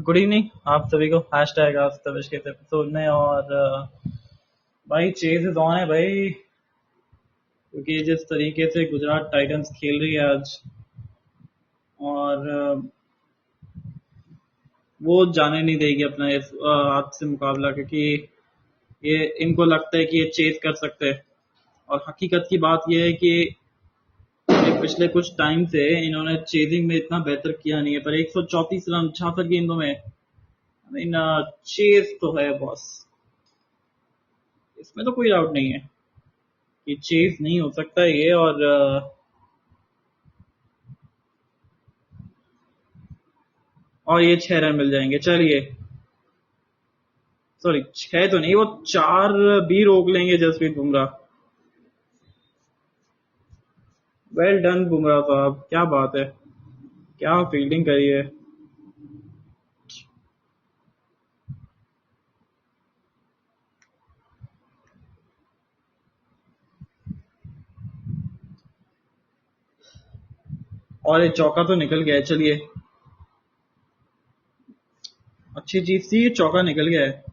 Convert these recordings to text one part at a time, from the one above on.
Good evening आप सभी को। हैशटैग आज तविश के एपिसोड में। और भाई चेज इज ऑन है भाई, क्योंकि जिस तरीके से गुजरात टाइटंस खेल रही है आज, और वो जाने नहीं देगी अपना इस आज से मुकाबला, क्योंकि ये इनको लगता है कि ये चेज कर सकते हैं। और हकीकत की बात ये है कि ये पिछले कुछ टाइम से इन्होंने चेजिंग में इतना बेहतर किया नहीं है, पर 134 रन 66 गेंदों में इन चेज तो है बॉस, इसमें तो कोई डाउट नहीं है कि चेज नहीं हो सकता ये। और ये 6 रन मिल जाएंगे। चलिए, सॉरी 6 तो नहीं, वो 4 भी रोक लेंगे जसप्रीत बुमराह। वेल डन बुमराह साहब, क्या बात है, क्या फील्डिंग करी है। और ये चौका तो निकल गया है। चलिए, अच्छी चीज थी, ये चौका निकल गया है।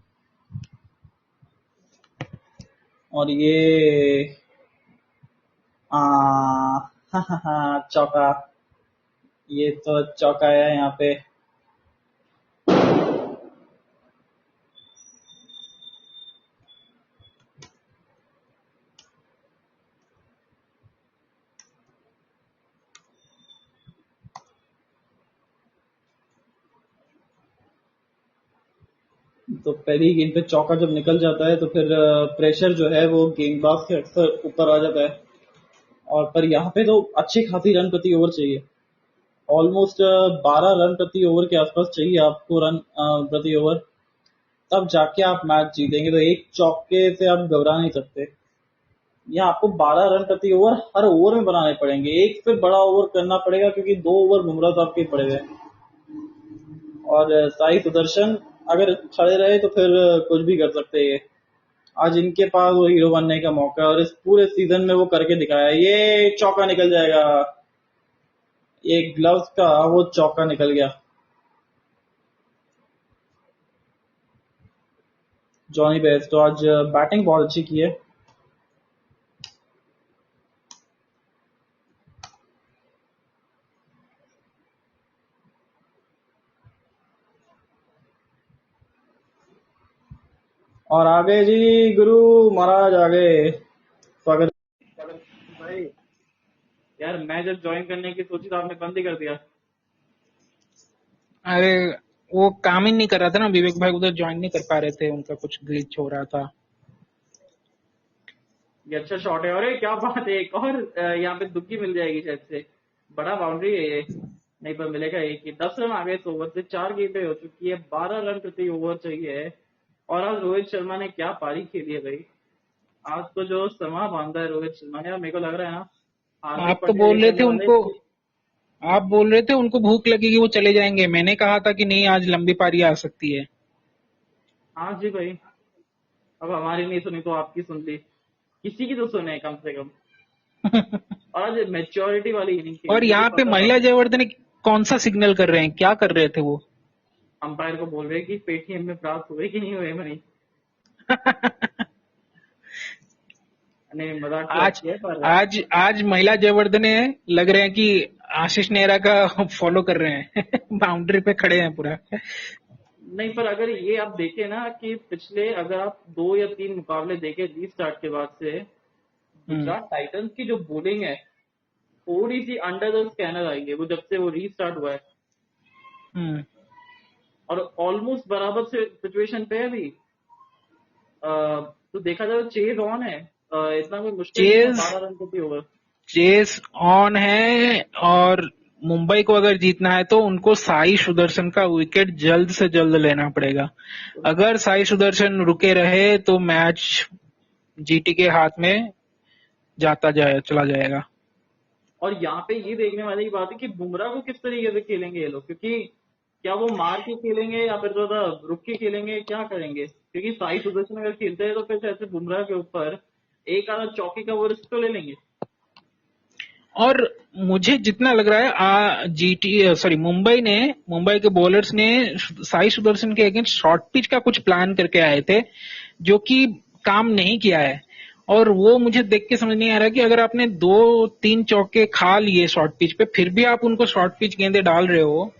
और ये आ चौका, ये तो चौका है यहाँ पे। तो पहली गेंद पे चौका जब निकल जाता है तो फिर प्रेशर जो है वो गेंदबाज के अक्सर ऊपर आ जाता है। और पर यहाँ पे तो अच्छी खासी रन प्रति ओवर चाहिए। ऑलमोस्ट 12 रन प्रति ओवर के आसपास चाहिए आपको, रन प्रति ओवर, तब जाके आप मैच जीतेंगे। तो एक चौके से आप घबरा नहीं सकते। यहाँ आपको 12 रन प्रति ओवर हर ओवर में बनाने पड़ेंगे। एक से बड़ा ओवर करना पड़ेगा, क्योंकि 2 ओवर बुमराह साहब के पड़े हुए। और साई सुदर्शन अगर खड़े रहे तो फिर कुछ भी कर सकते हैं। आज इनके पास वो हीरो बनने का मौका है, और इस पूरे सीजन में वो करके दिखाया। ये चौका निकल जाएगा, ये ग्लव्स का वो चौका निकल गया। जॉनी बेस तो आज बैटिंग बहुत अच्छी की है। और आगे जी गुरु महाराज आगे, स्वागत भाई। यार मैं जब ज्वाइन करने की सोची तो आपने बंद ही कर दिया। अरे वो काम ही नहीं कर रहा था ना, विवेक भाई उधर ज्वाइन नहीं कर पा रहे थे, उनका कुछ ग्लिच हो रहा था। ये अच्छा शॉट है। अरे क्या बात है, एक और यहाँ पे दुक्की मिल जाएगी शायद से। बड़ा बाउंड्री है ये, नहीं पर मिलेगा एक ही। 10 रन आ गए इस ओवर से, 4 गेंदें हो चुकी है, 12 रन प्रति ओवर चाहिए। और आज रोहित शर्मा ने क्या पारी खेली है भाई। आज तो जो समा बांधा है रोहित शर्मा ने, यार मेरे को लग रहा है ना हार्दिक आप तो पटेल ये बोल रहे थे करने वाला है उनको कि। आप बोल रहे थे उनको भूख लगेगी वो चले जाएंगे, मैंने कहा था कि नहीं आज लंबी पारी आ सकती है। हाँ जी भाई, अब हमारी नहीं सुनी तो आपकी सुन ली, किसी की तो सुने कम से कम। और आज मेच्योरिटी वाली इनिंग खेली, और मुझे यहाँ पे पता था। महिला जयवर्धने कौन सा सिग्नल कर रहे हैं, क्या कर रहे थे वो? अंपायर को बोल रहे हैं कि पेटीएम में प्राप्त हुए कि नहीं हुए मनी। नहीं, मजाक तो आज अच्छी है पर। आज आज महिला जयवर्धने लग रहे हैं कि आशीष नेहरा का फॉलो कर रहे हैं। बाउंड्री पे खड़े हैं पूरा। नहीं, पर अगर ये आप देखें ना कि पिछले अगर आप 2 या 3 मुकाबले देखें रीस्टार्ट के बाद से, हम्म। गुजरात टाइटंस की जो बॉलिंग है थोड़ी सी अंडर द स्कैनर आई है वो, जब से वो रीस्टार्ट हुआ है। हम्म। और ऑलमोस्ट बराबर से सिचुएशन पे है अभी। तो देखा जाए तो चेज ऑन है। इतना कोई मुश्किल नहीं है चेज 12 रन प्रति ओवर। चेस ऑन है, और मुंबई को अगर जीतना है तो उनको साई सुदर्शन का विकेट जल्द से जल्द लेना पड़ेगा। अगर साई सुदर्शन रुके रहे तो मैच जीटी के हाथ में चला जाएगा। और यहाँ पे ये देखने वाली की बात है कि बुमराह को किस तरीके से खेलेंगे ये लोग, क्योंकि क्या वो मार के खेलेंगे या फिर ज्यादा रुक के खेलेंगे, क्या करेंगे। क्योंकि साई सुदर्शन अगर खेलते हैं तो फिर शायद से बुमराह के ऊपर एक आधा चौकी का वो रिस्क तो ले लेंगे। और मुझे जितना लग रहा है मुंबई के बॉलर्स ने साई सुदर्शन के अगेंस्ट शॉर्ट पिच का कुछ प्लान करके आए थे जो कि काम नहीं किया है। और वो मुझे देख के समझ नहीं आ रहा कि अगर आपने 2-3 चौके खा लिए शॉर्ट पिच पे फिर भी आप उनको शॉर्ट पिच गेंदे डाल रहे हो,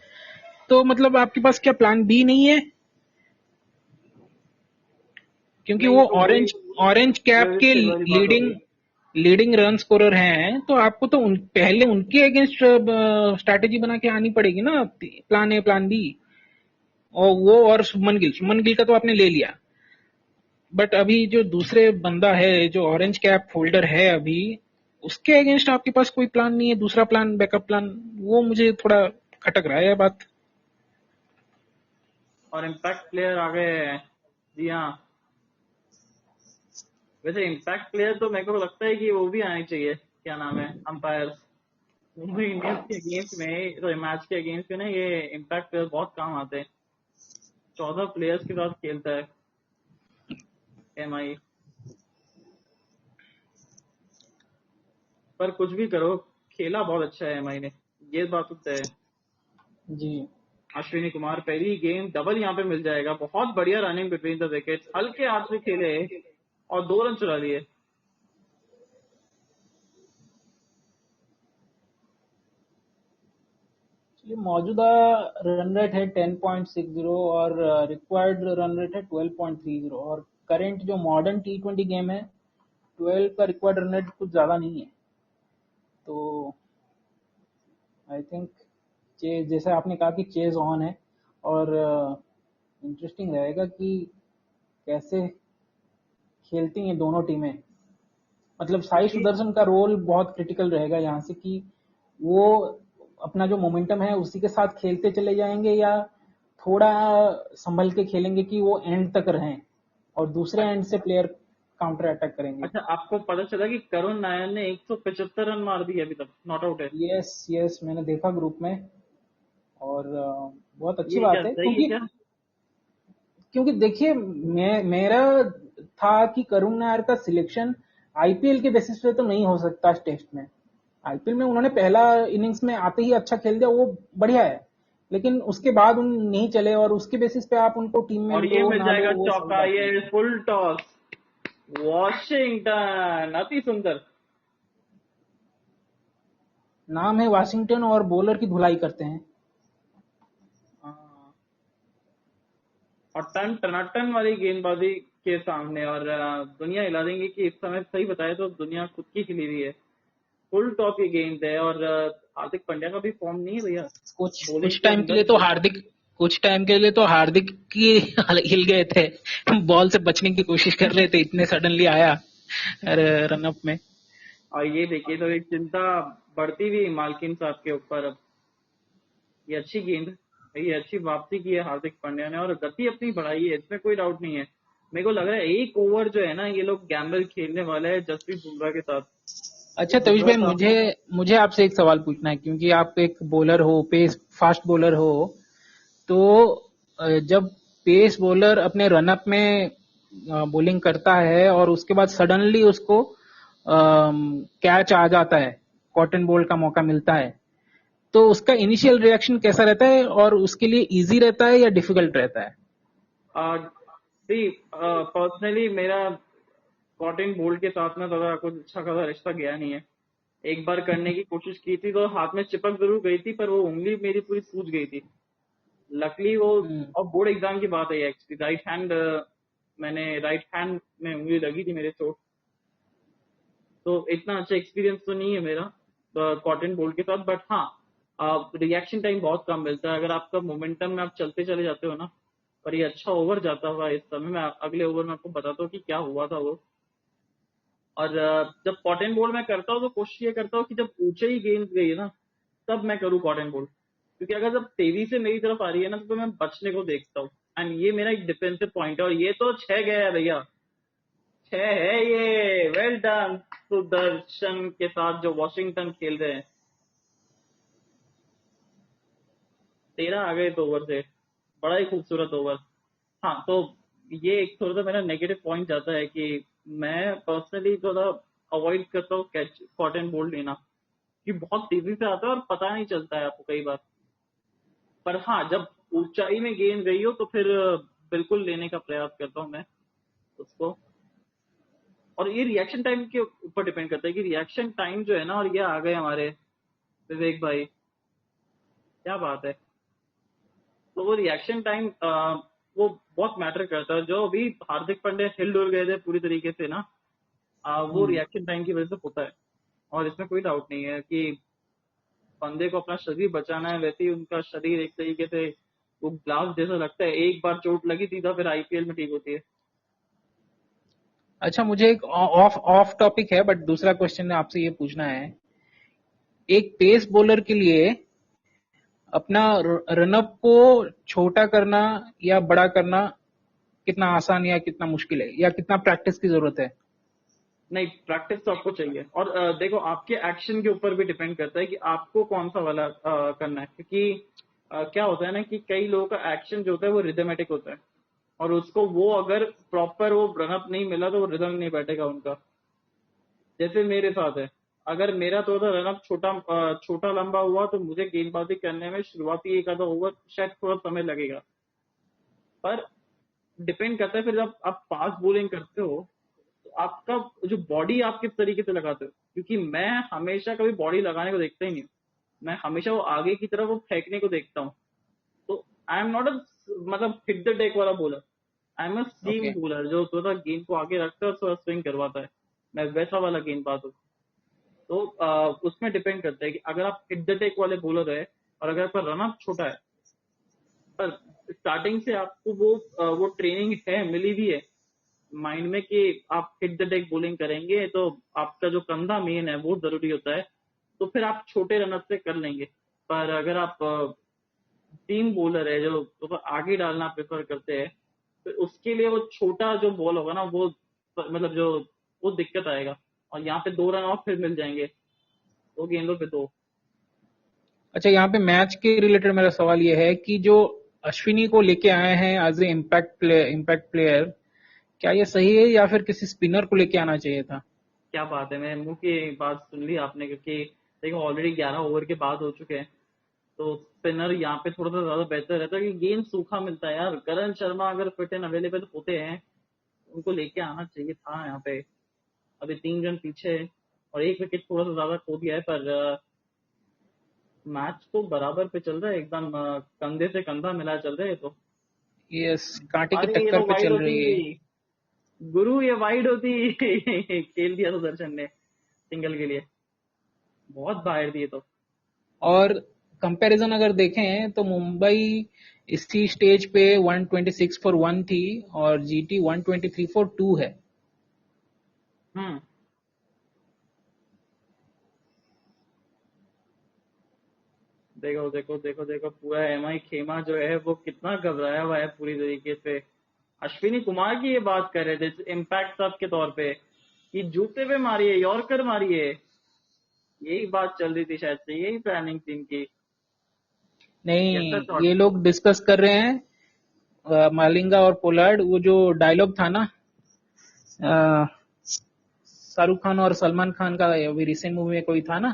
तो मतलब आपके पास क्या प्लान बी नहीं है? क्योंकि नहीं, वो तो वही ऑरेंज ऑरेंज कैप के फिर वाली बात लीडिंग होगी। लीडिंग रन स्कोरर हैं, तो आपको तो पहले उनके अगेंस्ट स्ट्रैटेजी बना के आनी पड़ेगी ना, प्लान ए प्लान बी। और वो और शुभमन गिल का तो आपने ले लिया, बट अभी जो दूसरे बंदा है जो ऑरेंज कैप होल्डर है अभी, उसके अगेंस्ट आपके पास कोई प्लान नहीं है, दूसरा प्लान, बैकअप प्लान। वो मुझे थोड़ा खटक रहा है यह बात। और इम्पैक्ट प्लेयर आ गए हैं। जी हाँ, वैसे इम्पैक्ट प्लेयर तो मेरे को लगता है कि वो भी आने चाहिए, क्या नाम है, अंपायर्स। मुंबई इंडियंस के अगेंस्ट में, तो मैच के अगेंस्ट में ना, ये इम्पैक्ट प्लेयर बहुत काम आते हैं। 14 प्लेयर्स के साथ खेलता है MI। पर कुछ भी करो, खेला बहुत अच्छा है MI ने, ये बात तो तय है। जी। अश्विनी कुमार पहली गेम डबल यहाँ पे मिल जाएगा। बहुत बढ़िया रनिंग बिटवीन द विकेट्स, हल्के हाथ से खेले और 2 रन चुरा लिए। ये मौजूदा रन रेट है 10.60 और रिक्वायर्ड रन रेट है 12.30। और करंट जो मॉडर्न T20 गेम है 12 का रिक्वायर्ड रन रेट कुछ ज्यादा नहीं है। तो आई थिंक जैसे आपने कहा कि चेज ऑन है, और इंटरेस्टिंग रहेगा कि कैसे खेलती हैं दोनों टीमें। मतलब साई क्योंकि सुदर्शन का रोल बहुत क्रिटिकल रहेगा यहाँ से कि वो अपना जो मोमेंटम है उसी के साथ खेलते चले जाएंगे, या थोड़ा संभल के खेलेंगे कि वो एंड तक रहें और दूसरे एंड से प्लेयर काउंटर अटैक करेंगे। अच्छा, आपको पता चला कि करुण नायर ने 175 रन मार दिए, अभी तक नॉट आउट है। यस यस, मैंने देखा ग्रुप में। और बहुत अच्छी ये क्या बात है, सही है क्योंकि क्या? क्योंकि देखिए मेरा था कि करुण नायर का सिलेक्शन आईपीएल के बेसिस पे तो नहीं हो सकता टेस्ट में। आईपीएल में उन्होंने पहला इनिंग्स में आते ही अच्छा खेल दिया, वो बढ़िया है। लेकिन उसके बाद उन नहीं चले, और उसके बेसिस पे आप उनको टीम में और ये लो मिल ना लो जाएगा वो सही चौका, बात नहीं। ये फुल टॉस। वॉशिंगटन अति सुंदर। नाम है वाशिंगटन और बॉलर की धुलाई करते हैं। हाँ, और टन टनाटन वाली गेंदबाजी के सामने, और दुनिया हिला देंगे कि इस समय सही बताए तो दुनिया खुद की खिली हुई है। फुल टॉप की गेंद है, और हार्दिक पांड्या का भी फॉर्म नहीं है भैया, कुछ बॉलिंग कुछ के टाइम के लिए अंदर तो भी। हार्दिक कुछ टाइम के लिए तो हार्दिक की हिल गए थे। बॉल से बचने की कोशिश कर रहे थे, इतने सडनली आया रन अप में। और ये देखिए तो एक चिंता बढ़ती हुई मालकिन साहब के ऊपर अब। ये अच्छी गेंद, ये अच्छी वापसी की है हार्दिक पांड्या ने, और गति अपनी बढ़ाई है, इसमें कोई डाउट नहीं है। मेरे को लग रहा है एक ओवर जो है ना, ये लोग गैम्बल खेलने वाले हैं जसप्रीत बुमराह के साथ। अच्छा तविश बुमराह भाई, साहब मुझे मुझे आपसे एक सवाल पूछना है, क्योंकि आप एक बॉलर हो, पेस फास्ट बॉलर हो। तो जब पेस बॉलर अपने रनअप में बॉलिंग करता है और उसके बाद सडनली उसको कैच आ जाता है, कॉटन बॉल का मौका मिलता है, तो उसका इनिशियल रिएक्शन कैसा रहता है, और उसके लिए इजी रहता है या डिफिकल्ट रहता है? सी पर्सनली मेरा कॉटन बोल्ट के साथ में ज्यादा कुछ अच्छा खासा रिश्ता गया नहीं है। एक बार करने की कोशिश की थी तो हाथ में चिपक जरूर गई थी, पर वो उंगली मेरी पूरी सूज गई थी। लकली वो, हम्म। और बोर्ड एग्जाम की बात है एक्चुअली, राइट हैंड, मैंने राइट हैंड में उंगली लगी थी मेरे, चोट। तो इतना अच्छा एक्सपीरियंस तो नहीं है मेरा कॉटन बोल्ट के साथ, बट हाँ, रिएक्शन टाइम बहुत कम मिलता है अगर आपका मोमेंटम में आप चलते चले जाते हो ना। पर ये अच्छा ओवर जाता हुआ इस समय, मैं अगले ओवर में आपको बताता हूँ कि क्या हुआ था वो। और जब कॉटन बोल्ट मैं करता हूँ तो कोशिश ये करता हूँ कि जब ऊंचे ही गेंद गई है ना, तब मैं करूँ कॉटन बोल्ट। क्योंकि अगर जब तेजी से मेरी तरफ आ रही है ना, तो मैं बचने को देखता हूँ। एंड ये मेरा एक डिफेंसिव पॉइंट है, और ये तो 6 गया है भैया, 6 है ये। वेल डन सुदर्शन के साथ जो वॉशिंगटन खेल रहे हैं। 13 आ गए तो ओवर से, बड़ा ही खूबसूरत ओवर। हाँ, तो ये एक थोड़ा सा मेरा नेगेटिव पॉइंट जाता है कि मैं पर्सनली थोड़ा अवॉइड करता हूँ कैच कॉटन बोल्ट लेना। कि बहुत तेजी से आता है और पता नहीं चलता है आपको कई बार। पर हाँ, जब ऊंचाई में गेंद गई हो तो फिर बिल्कुल लेने का प्रयास करता हूँ मैं उसको। और ये रिएक्शन टाइम के ऊपर डिपेंड करता है कि रिएक्शन टाइम जो है ना, और ये आ गए हमारे विवेक भाई, क्या बात है। तो वो रिएक्शन टाइम वो बहुत मैटर करता है। जो अभी हार्दिक पांड्या हिल डुल गए थे पूरी तरीके से ना, वो हम्म। रिएक्शन टाइम की वजह से होता है। और इसमें कोई डाउट नहीं है कि बंदे को अपना शरीर बचाना है, वैसे ही उनका शरीर एक तरीके से वो ग्लास जैसा लगता है, एक बार चोट लगी सीधा फिर आईपीएल में ठीक होती है। अच्छा, मुझे एक ऑफ ऑफ टॉपिक है बट दूसरा क्वेश्चन आपसे ये पूछना है। एक पेस बॉलर के लिए अपना रनअप को छोटा करना या बड़ा करना कितना आसान या कितना मुश्किल है या कितना प्रैक्टिस की जरूरत है? नहीं, प्रैक्टिस तो आपको चाहिए। और देखो, आपके एक्शन के ऊपर भी डिपेंड करता है कि आपको कौन सा वाला करना है। क्योंकि क्या होता है ना कि कई लोगों का एक्शन जो होता है वो रिदमेटिक होता है, और उसको वो अगर प्रॉपर वो रनअप नहीं मिला तो वो रिदम नहीं बैठेगा उनका। जैसे मेरे साथ है, अगर मेरा थोड़ा रनअप छोटा लंबा हुआ तो मुझे गेंदबाजी करने में शुरुआती एक आधा ओवर शायद थोड़ा समय लगेगा। पर डिपेंड करता है फिर जब आप फास्ट बॉलिंग करते हो तो आपका जो बॉडी आप किस तरीके से लगाते हो। क्योंकि मैं हमेशा कभी बॉडी लगाने को देखता ही नहीं हूँ। मैं हमेशा वो आगे की तरफ वो फेंकने को देखता हूँ। तो आई एम नॉट अ मतलब हिट द टेक वाला bowler. I am a seam okay. Bowler जो थोड़ा गेंद को आगे रखता है और थोड़ा स्विंग करवाता है। मैं वैसा वाला गेंदबाज हूँ। तो उसमें डिपेंड करता है कि अगर आप हिट द टेक वाले बॉलर है और अगर आपका रन अप छोटा है, पर स्टार्टिंग से आपको वो ट्रेनिंग है, मिली भी है माइंड में कि आप हिट द डेक बॉलिंग करेंगे, तो आपका जो कंधा मेन है वो जरूरी होता है। तो फिर आप छोटे रन से कर लेंगे। पर अगर आप टीम बॉलर है जो तो आगे डालना प्रेफर करते हैं, तो उसके लिए वो छोटा जो बॉल होगा ना वो मतलब जो वो दिक्कत आएगा। और यहाँ पे 2 रन और फिर मिल जाएंगे, 2 गेंदों पे 2। अच्छा, यहाँ पे मैच के रिलेटेड मेरा सवाल ये है कि जो अश्विनी को लेके आए हैं एज ए इम्पैक्ट प्लेयर, क्या ये सही है या फिर किसी स्पिनर को लेके आना चाहिए था? क्या बात है, मेरे मुंह की बात सुन ली आपने। क्योंकि देखो ऑलरेडी 11 ओवर के बाद हो चुके हैं, तो स्पिनर यहाँ पे थोड़ा सा ज्यादा बेहतर रहता है कि गेंद सूखा मिलता है यार। करण शर्मा अगर फिट एंड अवेलेबल होते हैं, उनको लेके आना चाहिए था यहाँ पे। अभी 3 रन पीछे है और एक विकेट थोड़ा सा ज्यादा खो दिया है, पर मैच तो बराबर पे चल रहा है एकदम। कंधे से कंधा मिला चल रहा है ये तो। यस, कांटे की अरे ये टक्कर तो पे वाइड चल होती, रही है। गुरु ये वाइड होती। खेल दिया सुदर्शन ने सिंगल के लिए, बहुत बाहर दिए तो। और कंपैरिजन अगर देखें तो मुंबई इसी स्टेज पे 126 फॉर 1 थी और जीटी 123 फॉर 2 है। हम्म। देखो देखो देखो देखो, पूरा एमआई खेमा जो है वो कितना घबराया हुआ है पूरी तरीके से। अश्विनी कुमार की ये बात कर रहे थे इम्पैक्ट सब के तौर पे कि जूते पे मारिए, यॉर्कर मारिए। यही बात चल रही थी शायद से, यही प्लानिंग थी इनकी। कैसा नहीं, शॉट। ये लोग डिस्कस कर रहे हैं, मालिंगा और पोलार्ड, वो जो डायलॉग था ना, शाहरुख खान और सलमान खान का अभी रिसेंट मूवी में कोई था ना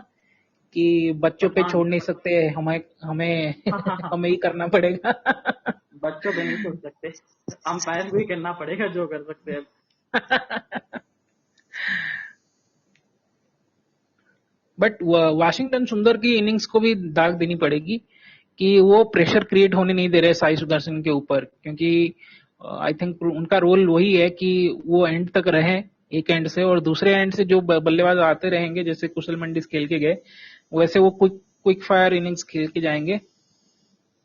कि बच्चों पे पठान। छोड़ नहीं सकते, हमें हमें हाँ हाँ हाँ। हमें ही करना पड़ेगा। बच्चों पे नहीं छोड़ सकते, अंपायर को ही करना पड़ेगा जो कर सकते हैं। बट वाशिंगटन सुंदर की इनिंग्स को भी दाग देनी पड़ेगी कि वो प्रेशर क्रिएट होने नहीं दे रहे साई सुदर्शन के ऊपर, क्योंकि आई थिंक उनका रोल वही है कि वो एंड तक रहे एक एंड से, और दूसरे एंड से जो बल्लेबाज आते रहेंगे जैसे कुशल मंडिस खेल के गए, वैसे वो क्विक क्विक फायर इनिंग्स खेल के जाएंगे।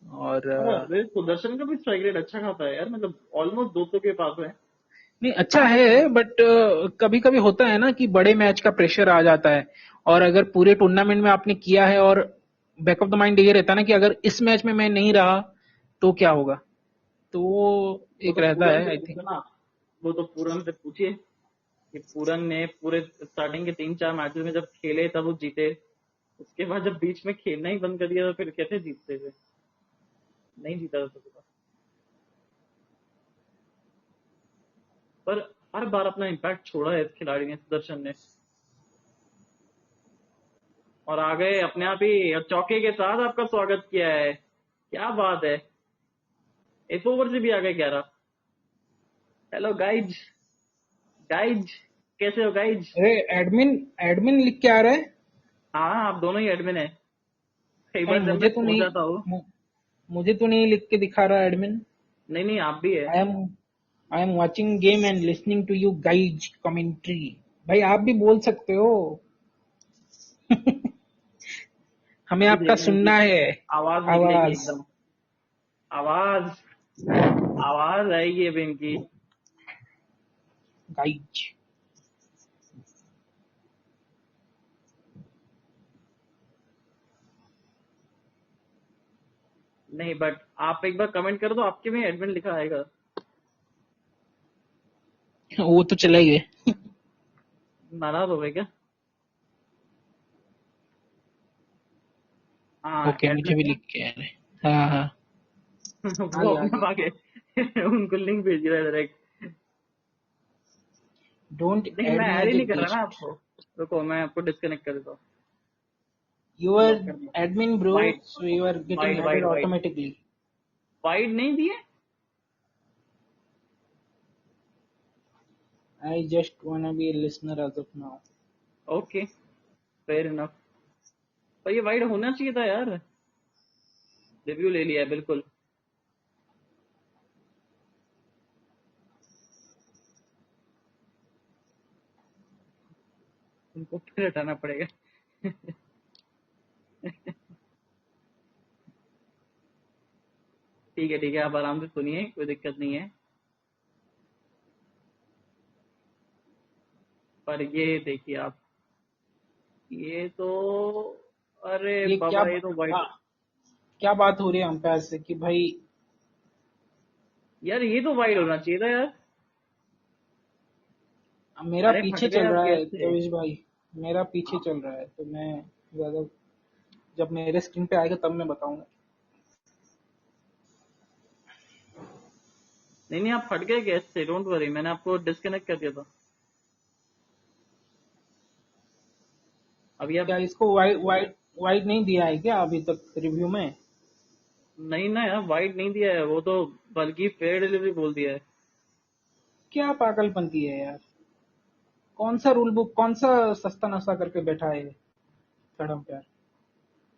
और वे सुदर्शन का भी स्ट्राइक रेट अच्छा खाता है यार, मतलब ऑलमोस्ट 200 के पास है। नहीं, अच्छा है बट कभी कभी होता है ना कि बड़े मैच का प्रेशर आ जाता है, और अगर पूरे टूर्नामेंट में आपने किया है और बैक ऑफ द माइंड ये रहता है ना कि अगर इस मैच में मैं नहीं रहा तो क्या होगा, तो वो वो एक तो रहता पूरन है से आई थिंक। पूछो ना, वो तो पूरन से पूछिए कि पूरन ने पूरे स्टार्टिंग के 3-4 मैचेस में जब खेले तब वो जीते। उसके बाद जब बीच में खेलना ही बंद कर दिया तो फिर कैसे जीतते थे। नहीं जीता था तो। पर हर बार अपना इम्पैक्ट छोड़ा है इस खिलाड़ी ने, सुदर्शन ने। और आ गए अपने आप ही, और चौके के साथ आपका स्वागत किया है। क्या बात है, इस ओवर से भी आ गए 11। हेलो गाइज, गाइज कैसे हो गाइज? अरे एडमिन, एडमिन लिख के आ रहा है। हाँ, आप दोनों ही एडमिन है। कई नहीं बार जब मुझे मैं तो सो नहीं, जाता हूँ। मुझे तो नहीं लिख के दिखा रहा एडमिन। नहीं नहीं, आप भी है। I am watching game and listening to you guys commentary. भाई आप भी बोल सकते हो। हमें अभी आपका देखना इनकी सुनना है। आवाज निकलेगी आवाज। एकदम। आवाज, आवाज आएगी अब इनकी। गाइज। नहीं, बट आप एक बार कमेंट कर दो, आपके में एडमिन लिखा आएगा। वो तो चले गए। नाराज हो गए क्या? हाँ, ओके मुझे भी एडमिन। लिख के आ रहे। हाँ हाँ। वो आगे अपने आगे। आगे उनको लिंक भेज रहा है डायरेक्ट। डोंट लेकिन मैं add me add he as a नहीं कर रहा ना गेस्ट। आपको। रुको, मैं आपको डिस्कनेक्ट कर देता हूँ। यू आर ब्लॉक कर दिया। admin bro, wide, so you are getting wide, added wide, wide. automatically. Wide नहीं दिए। I just wanna be a listener as of now. Okay, fair enough. पर ये वाइड होना चाहिए था यार। रिव्यू ले लिया है बिल्कुल। उनको फिर हटाना पड़ेगा। ठीक है ठीक है, आप आराम से सुनिए, कोई दिक्कत नहीं है। पर ये देखिए आप, ये तो, अरे ये क्या बाबा, ये तो वाइड। क्या बात हो रही है अंपायर से कि भाई यार ये तो वाइड होना चाहिए था यार। मेरा अरे फट पीछे गए चल आप रहा है कैसे? तविश भाई। मेरा पीछे आप, चल रहा है तो मैं ज्यादा, जब मेरे स्क्रीन पे आएगा तब मैं बताऊंगा। नहीं नहीं, आप फट गए कैसे? डोंट वरी, मैंने आपको डिस्कनेक्ट कर दिया था। अभी आप, क्या इसको वाइड वाइड वाइड नहीं दिया है क्या अभी तक रिव्यू में? नहीं ना यार, वाइड नहीं दिया है वो तो, बल्कि फेयर डिलीवरी बोल दिया है। क्या पागलपंती है यार। कौन सा रूल बुक, कौन सा सस्ता नशा करके बैठा है थर्ड अंपायर।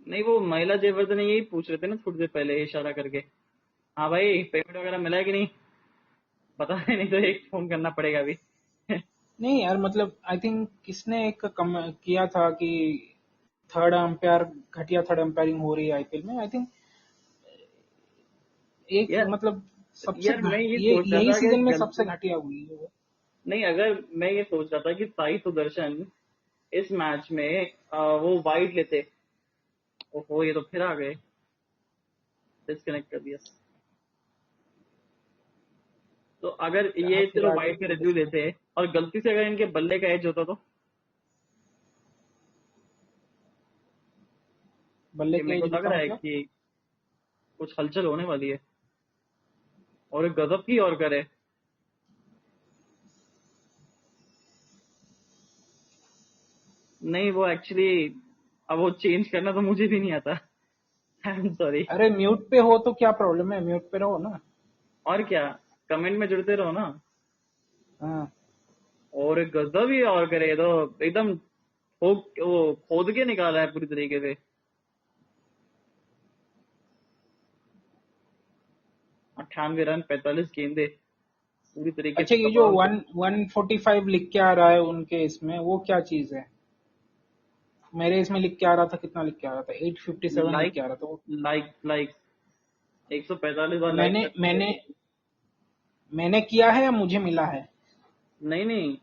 नहीं, वो महिला जयवर्धन यही पूछ रहे थे ना थोड़ी देर पहले इशारा करके। हाँ भाई, पेमेंट वगैरह मिला है कि नहीं? पता है, नहीं तो एक फोन करना पड़ेगा अभी। नहीं यार मतलब आई थिंक किसने एक कम किया था कि थर्ड अंपायर, घटिया थर्ड अंपायरिंग हो रही है आईपीएल में। आई थिंक एक यार, मतलब सबसे यार मैं ये ये सोच रहा यही था कि सीजन में सबसे गलती, घटिया हुई है वो। नहीं, अगर मैं ये सोच रहा था कि साई सुदर्शन इस मैच में वो वाइड लेते। ओहो, ये तो फिर आ गए, डिस्कनेक्ट कर दिया। तो अगर कहाँ ये फिर चलो आ गए वाइड का तो रिव्यू डिस्कनेक्ट। लेते और गलती से अगर इनके बल्ले का एज होता तो, बल्ले ये के मेरे को एज लग होता रहा है मतलब? कि कुछ हलचल होने वाली है, और एक गजब की और करे। नहीं, वो एक्चुअली, अब वो चेंज करना तो मुझे भी नहीं आता। I am sorry. अरे म्यूट पे हो तो क्या प्रॉब्लम है, म्यूट पे रहो ना। और क्या, कमेंट में जुड़ते रहो ना। हाँ। और एक गजब ही और करे तो, एकदम वो खोद के निकाला है पूरी तरीके से। 98 रन, 45 गेंदे, पूरी तरीके अच्छा से ये जो तबाह कर। 145 लिख के आ रहा है उनके इसमें, वो क्या चीज है? मेरे इसमें लिख के आ रहा था, कितना लिख के आ रहा था, 857 लिख लाइक, के आ रहा था वो। लाइक 145 बार लाइक मैंने कर दिए। मैंने मैंने किया है या मुझे मिला है? नहीं नहीं,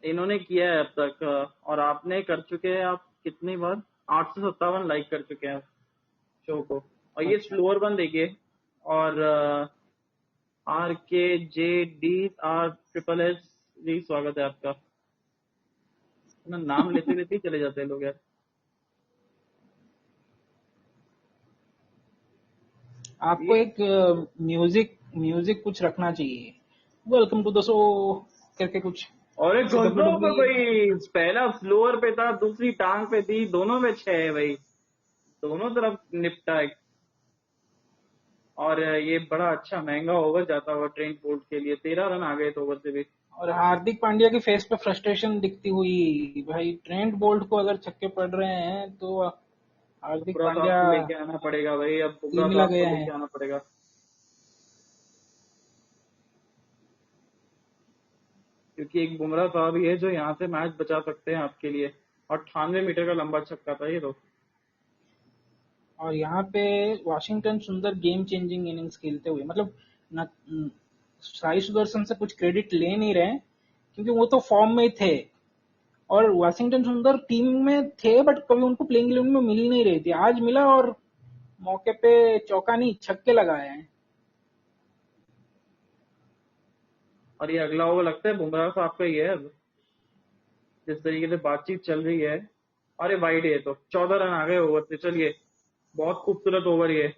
इन्होंने किया है अब तक, और आपने कर चुके हैं, आप कितनी बार, 857 लाइक कर चुके हैं शो को। और ये अच्छा। स्लोअर वन देखिए। और RKJDR, जी स्वागत है आपका। ना नाम लेते लेते ही चले जाते हैं लोग यार। आपको ये एक म्यूजिक म्यूजिक कुछ रखना चाहिए। वेलकम टू द शो करके कुछ। और एक जैसे घुसो पे डब्ल्यू भाई, पहला फ्लोर पे था, दूसरी टांग पे थी, दोनों में 6 है भाई, दोनों तरफ निपटा है। और ये बड़ा अच्छा महंगा ओवर जाता हुआ ट्रेंट बोल्ट के लिए, 13 रन आ गए थे ओवर से भी। और हार्दिक पांड्या की फेस पे फ्रस्ट्रेशन दिखती हुई, भाई ट्रेंट बोल्ट को अगर छक्के पड़ रहे हैं तो हार्दिक बुमराह साहब पांड्या को लेके आना पड़ेगा भाई, अब बुमराह तिलमिला साहब को गया है। लेके आना पड़ेगा, क्योंकि एक बुमराह साहब ही है जो यहाँ से मैच बचा सकते हैं आपके लिए। 98 मीटर का लंबा छक्का था ये तो। और यहाँ पे वाशिंगटन सुंदर गेम चेंजिंग इनिंग्स खेलते हुए, मतलब न, न- साई सुदर्शन से कुछ क्रेडिट ले नहीं रहे हैं, क्योंकि वो तो फॉर्म में थे। और वाशिंगटन सुंदर टीम में थे, बट कभी उनको प्लेइंग 11 में मिल नहीं रही थी। आज मिला और मौके पे चौका नहीं छक्के लगाए हैं। और ये अगला ओवर लगता है बुमराह साहब का ही है अब, जिस तरीके से बातचीत चल रही है। अरे वाइड है, तो 14 रन आ गए ओवर से, चलिए, बहुत खूबसूरत ओवर ये।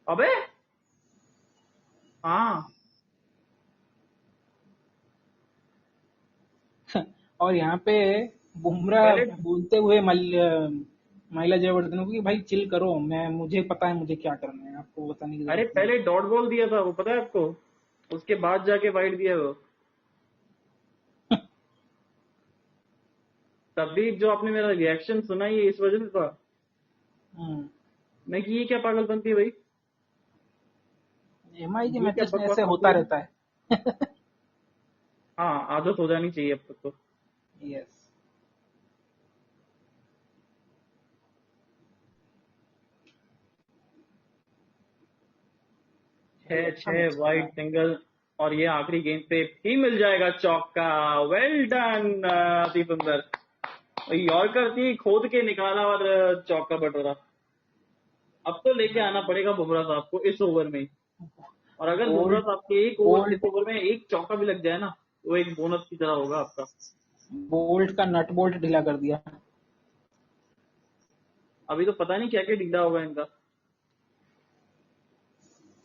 अबे हाँ, और यहाँ पे बुमराह पहले बोलते हुए महिला जयवर्धने को कि भाई चिल करो, मैं मुझे पता है मुझे क्या करना है, आपको बताने की अरे जरूरत नहीं पहले डॉट बॉल दिया था वो, पता है आपको, उसके बाद जाके वाइड दिया वो। है। तब भी जो आपने मेरा रिएक्शन सुना, ये इस वजह से था, मैं कि ये क्या पागलपंती है भाई, एमआई के ये क्या मैचेस में बकवास ऐसे होती होता है। रहता है। हाँ, आदत हो जानी चाहिए अब तक तो। यस। 6 अच्छा 6 मैच खेला वाइड है। सिंगल, और ये आखिरी गेंद पे ही मिल जाएगा चौका। वेल डन अति सुंदर, यॉर्कर थी, खोद के निकाला और चौका बटोरा। अब तो लेके आना पड़ेगा बुमराह साहब को इस ओवर में ही। और अगर बुमराह बोल्ट साहब के एक ओवर, इस बोल्ट ओवर में एक चौका भी लग जाए ना, तो एक बोनस की तरह होगा आपका। बोल्ट का नट बोल्ट ढीला कर दिया। अभी तो पता नहीं क्या क्या ढीला होगा इनका।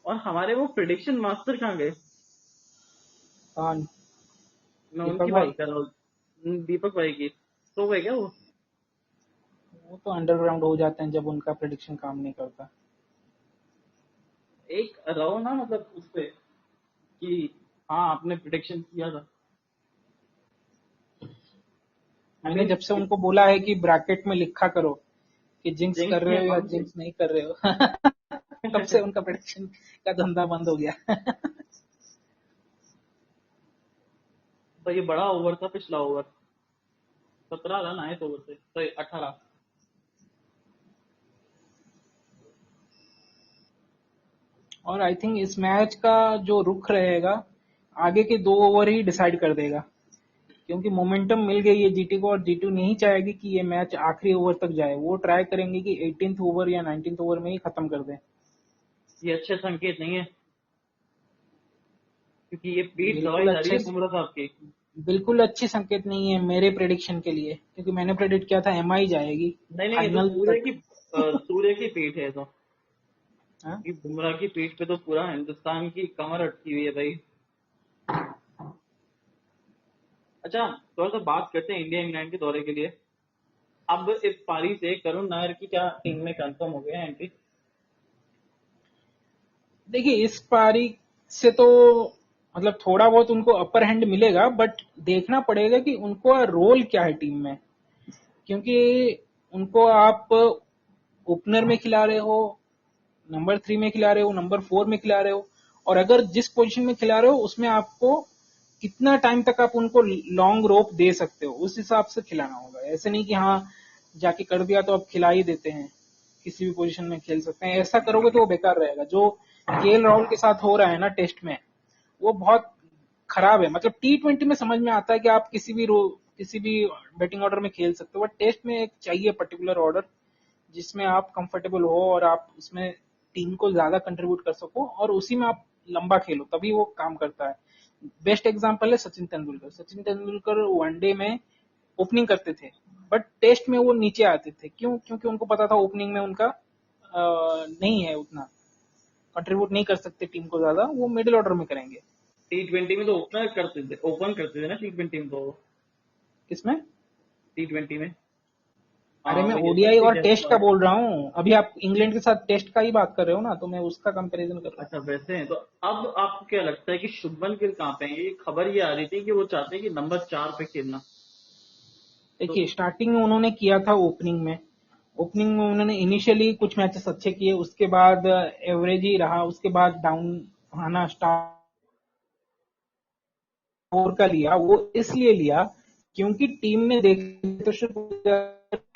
और हमारे वो प्रिडिक्शन मास्टर कहाँ गए? कौन? मैं दीपक उनकी भाई? बात कर रहा हूँ, दीपक भाई की। तो गए क्या वो? वो तो अंडरग्राउंड हो जाते हैं जब उनका प्रेडिक्शन काम नहीं करता। एक रहो ना, मतलब उस पे कि हाँ आपने प्रिडिक्शन किया था। आई मैंने मीन जब से उनको बोला है कि ब्रैकेट में लिखा करो कि जिंक्स जिंक्स कर रहे किया हो या कौन सी? जिंक्स नहीं कर रहे हो। तब से उनका प्रेडिक्शन का धंधा बंद हो गया। तो ये बड़ा ओवर था पिछला ओवर, 17 रन आए थे ओवर से, तो 18। और आई थिंक इस मैच का जो रुख रहेगा, आगे के 2 ओवर ही डिसाइड कर देगा, क्योंकि मोमेंटम मिल गई है जीटी को, और जीटी नहीं चाहेगी कि ये मैच आखिरी ओवर तक जाए। वो ट्राई करेंगे कि 18th ओवर या 19th ओवर में ही खत्म कर दें। ये अच्छे संकेत नहीं है, क्योंकि ये पीठ बिल्कुल दवाई जा रही अच्छे है बुमराह साहब की। बिल्कुल अच्छी संकेत नहीं है मेरे प्रेडिक्शन के लिए, क्योंकि मैंने प्रेडिक्ट किया था एमआई जाएगी नहीं नहीं, ये तो फाइनल तक। सूर्य की पीठ है, तो हाँ? कि बुमराह की पीठ पे तो पूरा हिंदुस्तान की कमर अटकी हुई है भाई। अच्छा, थोड़ा सा बात करते हैं इंडिया इंग्लैंड के दौरे के लिए। अब इस पारी से करुण नायर की क्या टीम में कंफर्म हो गया है एंट्री? देखिए इस पारी से तो मतलब थोड़ा बहुत उनको अपर हैंड मिलेगा, बट देखना पड़ेगा कि उनको रोल क्या है टीम में, क्योंकि उनको आप ओपनर में खिला रहे हो, नंबर 3 में खिला रहे हो, नंबर 4 में खिला रहे हो, और अगर जिस पोजीशन में खिला रहे हो उसमें आपको कितना टाइम तक आप उनको लॉन्ग रोप दे सकते हो, उस हिसाब से खिलाना होगा। ऐसे नहीं कि हाँ जाके कर दिया तो अब खिला ही देते हैं, किसी भी पोजीशन में खेल सकते हैं, ऐसा करोगे तो वो बेकार रहेगा। जो केएल राहुल के साथ हो रहा है ना टेस्ट में, वो बहुत खराब है। मतलब टी20 में समझ में आता है कि आप किसी भी बैटिंग ऑर्डर में खेल सकते हो, बट टेस्ट में एक चाहिए पर्टिकुलर ऑर्डर जिसमें आप कंफर्टेबल हो और आप उसमें टीम को ज्यादा कंट्रीब्यूट कर सको, और उसी में आप लंबा खेलो, तभी वो काम करता है। बेस्ट एग्जांपल है सचिन तेंदुलकर। सचिन तेंदुलकर वनडे में ओपनिंग करते थे, बट टेस्ट में वो नीचे आते थे। क्यों? क्योंकि उनको पता था ओपनिंग में उनका नहीं है उतना, कंट्रीब्यूट नहीं कर सकते टीम को ज्यादा, वो मिडिल ऑर्डर में करेंगे। T20 में तो ओपन करते थे ना T20 में तो। किसमें? T20 में अरे हाँ मैं वही ओडीआई असली और टेस्ट का जयसवाल। बोल रहा हूँ। अभी आप इंग्लैंड के साथ टेस्ट का ही बात कर रहे हो ना, तो मैं उसका कंपैरिजन कर रहा हूँ। अच्छा वैसे हैं तो अब आपको क्या लगता है कि शुभमन गिल कहाँ पे है? ये खबर ये आ रही थी कि वो चाहते हैं कि नंबर 4 पे खेलना। तो देखिए, स्टार्टिंग में उन्होंने किया था ओपनिंग में उन्होंने इनिशियली कुछ मैचेस अच्छे किए, उसके बाद एवरेज ही रहा, उसके बाद डाउन आना स्टार्ट फोर का लिया। वो इसलिए लिया क्योंकि टीम में देखे तो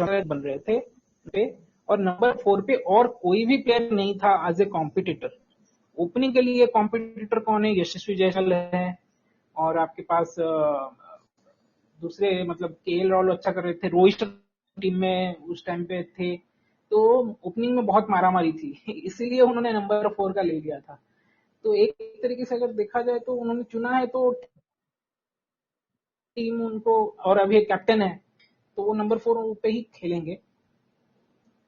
बन रहे थे और नंबर 4 पे और कोई भी प्लेयर नहीं था एज ए कॉम्पिटिटर। ओपनिंग के लिए कॉम्पिटिटर कौन है? यशस्वी जायसवाल है, और आपके पास दूसरे मतलब केएल राहुल अच्छा कर रहे थे, रोहित शर्मा टीम में उस टाइम पे थे, तो ओपनिंग में बहुत मारामारी थी। इसीलिए उन्होंने नंबर 4 का ले लिया था। तो एक तरीके से अगर देखा जाए तो उन्होंने चुना है, तो टीम उनको, और अभी एक कैप्टन है, तो वो नंबर 4 पे ही खेलेंगे।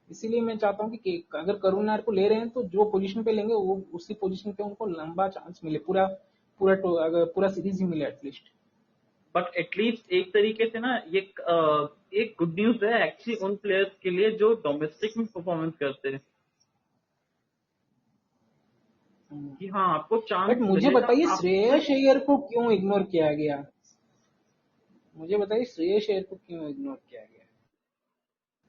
इसीलिए मैं चाहता हूँ कि अगर करुण नायर को ले रहे हैं तो जो पोजीशन पे लेंगे वो उसी पोजीशन पे उनको लंबा चांस मिले, पूरा पूरा अगर पूरा सीरीज ही मिले एटलीस्ट। बट एटलीस्ट एक तरीके से ना ये एक गुड न्यूज है एक्चुअली उन प्लेयर्स के लिए जो डोमेस्टिक में परफॉर्मेंस करते हैं कि हाँ आपको चांस बट मुझे मिलेगा बताइए, आप। श्रेयस अय्यर को क्यों इग्नोर किया गया? मुझे बताइए, श्रेयस अय्यर को क्यों इग्नोर किया गया?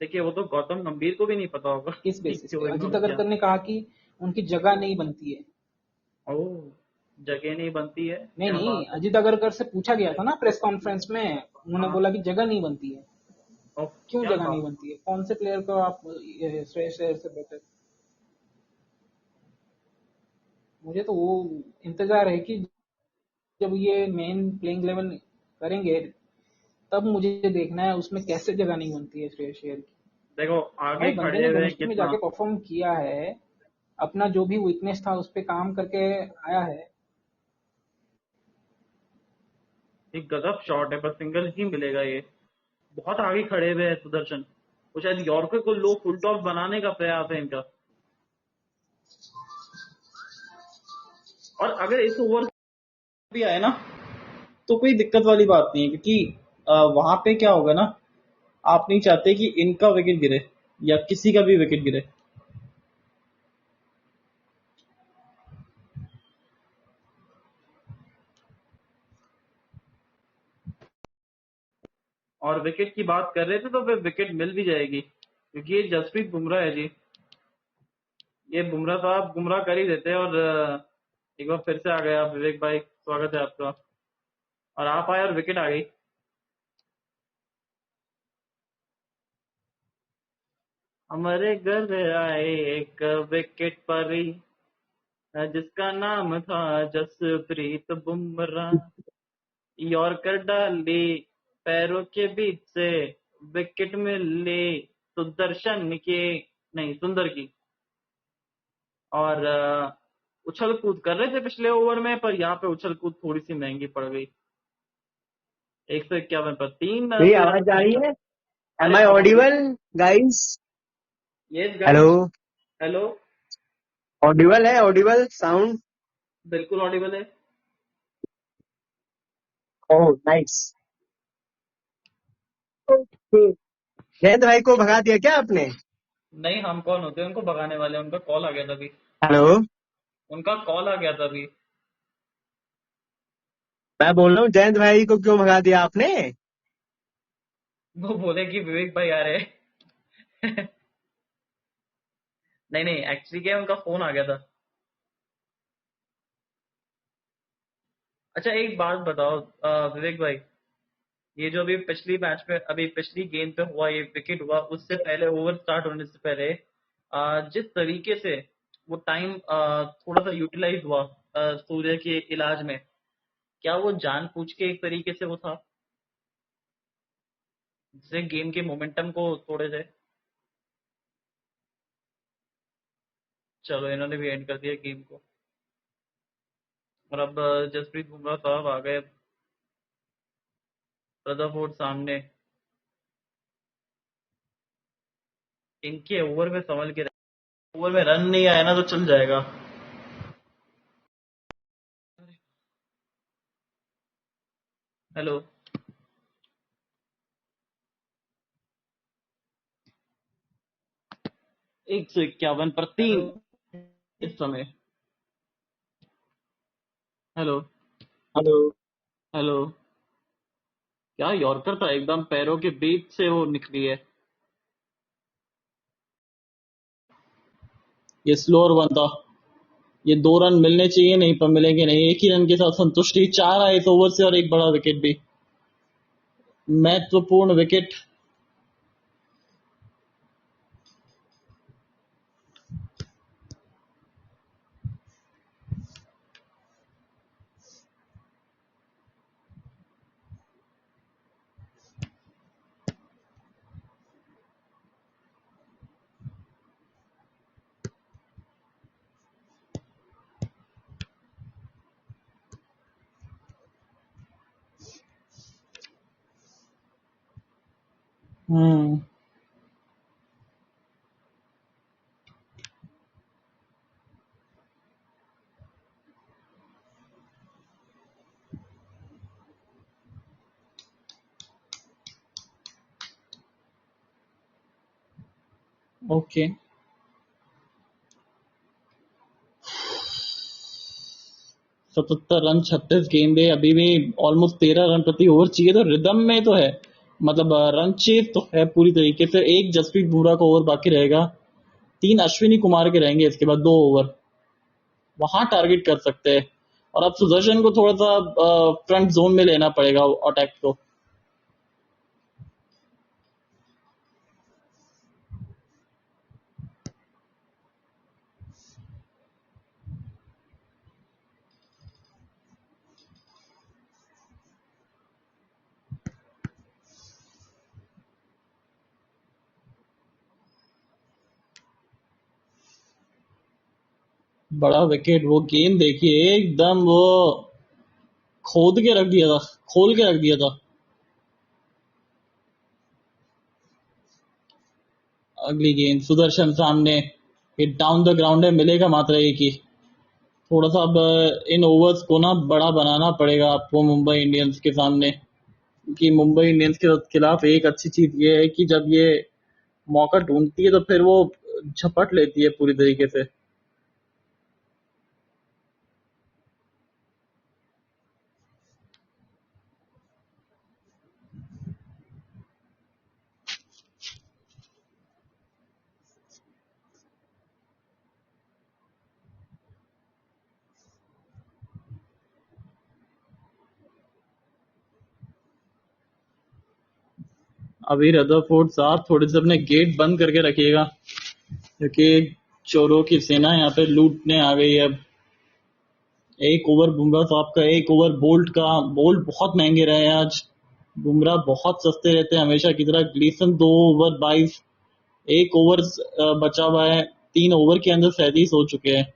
देखिए वो तो गौतम गंभीर को भी नहीं पता होगा किस कि बेसिस पे? क्यों अजित इग्नोर किया। अगरकर ने कहा कि उनकी जगह नहीं बनती है। ओह जगह नहीं बनती है, नहीं क्या नहीं, बात है। अजित अगरकर से पूछा गया था ना प्रेस कॉन्फ्रेंस में, उन्होंने हाँ बोला कि जगह नहीं बनती है। ओह क्यों क्या जगह नहीं बात। बनती है? कौन से प्लेयर को आप श्रेयस अय्यर से बेटर? मुझे तो वो इंतजार है कि जब ये मेन प्लेइंग 11 करेंगे, तब मुझे देखना है उसमें कैसे जगह नहीं बनती है श्रेयस अय्यर की। देखो आगे भाई, बंदे खड़े ने हुए हैं डोमेस्टिक में कितना। जाके परफॉर्म किया है, अपना जो भी वीकनेस था उस पर काम करके आया है। एक गजब शॉट है पर सिंगल ही मिलेगा ये। बहुत आगे खड़े हुए हैं सुदर्शन। वो शायद यॉर्कर को लो फुल टॉस बनाने का प्रयास है इनका। और अगर इस ओवर भी आए ना तो कोई दिक्कत वाली बात नहीं है, क्योंकि वहां पे क्या होगा ना, आप नहीं चाहते कि इनका विकेट गिरे या किसी का भी विकेट गिरे। और विकेट की बात कर रहे थे तो फिर विकेट मिल भी जाएगी क्योंकि ये जसप्रीत बुमराह है जी। ये बुमराह साहब गुमराह कर ही देते हैं। और एक बार फिर से आ गए आप विवेक भाई, स्वागत है आपका। और आप आए और विकेट आ गई। हमारे घर आए एक विकेट पर जिसका नाम था जसप्रीत बुमराह। यॉर्कर डाली पैरों के बीच से, विकेट मिली सुदर्शन की, नहीं सुंदर की। और उछल कूद कर रहे थे पिछले ओवर में, पर यहाँ पे उछल कूद थोड़ी सी महंगी पड़ गई। 151 पर 3 मेरी रन आवाज आ रही है? अरे एम आई अब आ रही। Audible guys? Yes hello? Guys. Hello. Audible है? Audible sound? बिल्कुल ऑडिबल है। Oh nice. ओके, जयंत भाई को भगा दिया क्या आपने? नहीं हम कौन होते हैं उनको भगाने वाले? उनका कॉल आ गया था अभी। हेलो? उनका कॉल आ गया था अभी। मैं बोल रहा हूँ जयंत भाई को क्यों भगा दिया आपने? वो बोले कि विवेक भाई आ रहे हैं। नहीं नहीं एक्चुअली क्या है, उनका फोन आ गया था। अच्छा एक बात बताओ विवेक भाई, ये जो अभी पिछली मैच में अभी पिछली गेंद पे हुआ ये विकेट हुआ, उससे पहले ओवर स्टार्ट होने से पहले जिस तरीके से वो टाइम थोड़ा सा यूटिलाइज हुआ सूर्य के इलाज में, क्या वो जानबूझ के एक तरीके से वो था जिससे गेम के मोमेंटम को तोड़े जाए? चलो इन्होंने भी एंड कर दिया गेम को। और अब जसप्रीत बुमराह साहब आ गए रदरफोर्ड सामने। इनके ओवर में संभल के, ओवर में रन नहीं आया ना तो चल जाएगा। हेलो। 151 पर 3 इस समय। हेलो। हेलो। हेलो। क्या यॉर्कर था, एकदम पैरों के बीच से वो निकली है। ये स्लोअर वन था। ये 2 रन मिलने चाहिए, नहीं पर मिलेंगे नहीं। एक ही रन के साथ संतुष्टि। 4 आए इस ओवर से और एक बड़ा विकेट भी। महत्वपूर्ण विकेट। हम्म। ओके। 77 रन 36 गेंदे, अभी भी ऑलमोस्ट 13 रन प्रति ओवर चाहिए, तो रिदम में तो है। मतलब रन चेज तो है पूरी तरीके से। एक जसप्रीत बुमराह का ओवर बाकी रहेगा। 3 अश्विनी कुमार के रहेंगे इसके बाद 2 ओवर। वहां टारगेट कर सकते हैं। और अब सुदर्शन को थोड़ा सा फ्रंट जोन में लेना पड़ेगा अटैक को। बड़ा विकेट। वो गेंद देखिए, एकदम वो खोद के रख दिया था, खोल के रख दिया था। अगली गेंद सुदर्शन सामने। हिट डाउन द ग्राउंड है, मिलेगा मात्र एक ही। थोड़ा सा अब इन ओवर्स को ना बड़ा बनाना पड़ेगा आपको मुंबई इंडियंस के सामने। क्योंकि मुंबई इंडियंस के खिलाफ एक अच्छी चीज ये है कि जब ये मौका ढूंढती है तो फिर वो झपट लेती है पूरी तरीके से। अभी रदरफोर्ड साहब थोड़े से अपने गेट बंद करके रखिएगा, क्योंकि चोरों की सेना यहाँ पे लूटने आ गई है अब। एक ओवर बुमराह साहब का, एक ओवर बोल्ट का। बोल्ट बहुत महंगे रहे हैं आज। बुमराह बहुत सस्ते रहते हैं हमेशा की तरह। Gleeson 2 over 22। एक ओवर बचा हुआ है। 3 ओवर के अंदर 37 हो चुके हैं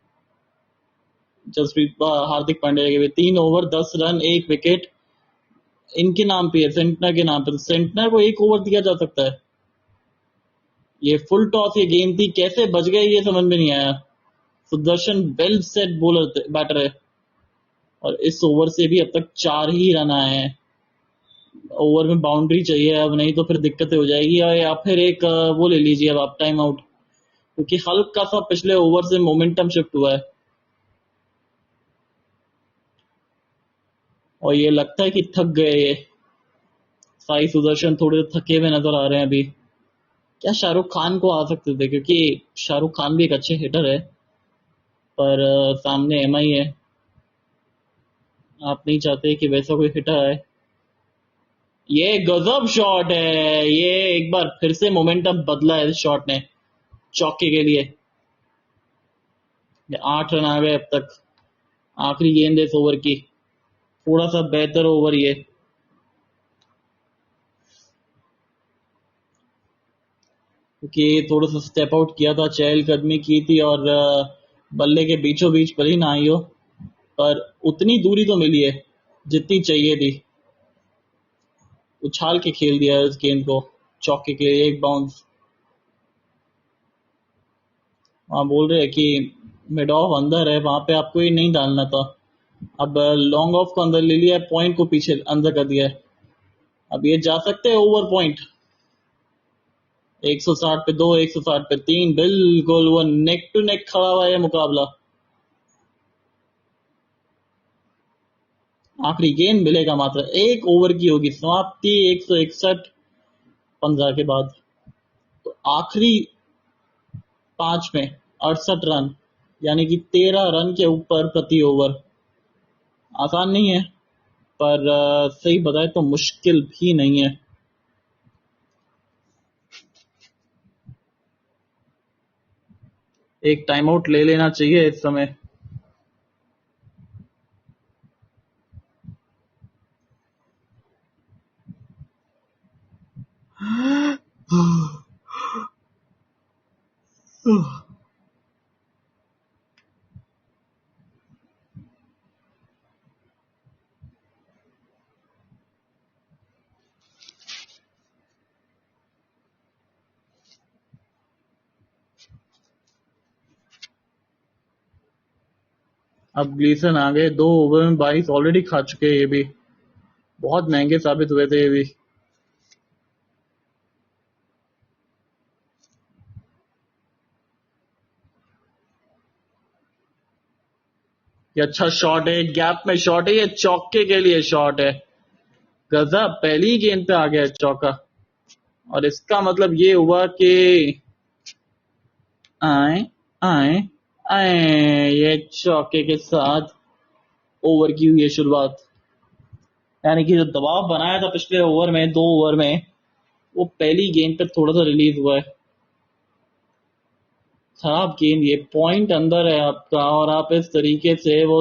जसप्रीत हार्दिक पांड्या के भी। 3 ओवर 10 रन 1 विकेट इनके नाम पे है, सेंटनर के नाम पे। तो सेंटनर को एक ओवर दिया जा सकता है। ये फुल टॉस ये गेंद थी, कैसे बच गए ये समझ में नहीं आया। Sudharsan well set bowler batter है। और इस ओवर से भी अब तक 4 ही रन आए हैं। ओवर में बाउंड्री चाहिए अब, नहीं तो फिर दिक्कतें हो जाएगी। या फिर एक वो ले लीजिए अब आप, टाइम आउट। क्योंकि हल्का सा पिछले ओवर से मोमेंटम शिफ्ट हुआ है। और ये लगता है कि थक गए ये साई सुदर्शन, थोड़े थके हुए नजर आ रहे हैं अभी। क्या शाहरुख खान को आ सकते थे, क्योंकि शाहरुख खान भी एक अच्छे हिटर है। पर सामने एमआई है। आप नहीं चाहते कि वैसा कोई हिटर आए। ये गजब शॉट है। ये एक बार फिर से मोमेंटम बदला है इस शॉट ने चौके के लिए। 8 रन आ गए अब तक। आखिरी गेंद इस ओवर की। थोड़ा सा बेहतर ओवर ये, क्योंकि थोड़ा सा स्टेप आउट किया था, चहलकदमी की थी और बल्ले के बीचों बीच भले ही ना आई हो, पर उतनी दूरी तो मिली है जितनी चाहिए थी। उछाल के खेल दिया इस गेंद को चौके के लिए। एक बाउंस। वहां बोल रहे हैं कि मिड ऑफ अंदर है, वहां पे आपको ये नहीं डालना था। अब लॉन्ग ऑफ को अंदर ले लिया है, पॉइंट को पीछे अंदर कर दिया है। अब ये जा सकते हैं ओवर पॉइंट। 160 पे 2, 160 पे 3, बिल्कुल वो नेक टू नेक खड़ा हुआ है मुकाबला। आखिरी गेंद मिलेगा, मात्र एक ओवर की होगी समाप्ति 161 15 के बाद। तो आखिरी 5 में 68 रन, यानी कि 13 रन के ऊपर प्रति ओवर। आसान नहीं है, पर सही बताए तो मुश्किल भी नहीं है। एक टाइम आउट ले लेना चाहिए इस समय। अब ग्लीसन आ गए, 2 ओवर में 22 ऑलरेडी खा चुके हैं। ये भी बहुत महंगे साबित हुए थे ये भी। ये अच्छा शॉट है, गैप में शॉट है, ये चौके के लिए शॉट है। गजब, पहली ही गेंद पे आ गया चौका। और इसका मतलब ये हुआ कि आए आए आए, ये चौके के साथ ओवर की हुई है शुरुआत। यानी कि जो दबाव बनाया था पिछले ओवर में, 2 ओवर में, वो पहली गेंद पे थोड़ा सा रिलीज हुआ है। खराब गेंद, ये पॉइंट अंदर है आपका और आप इस तरीके से वो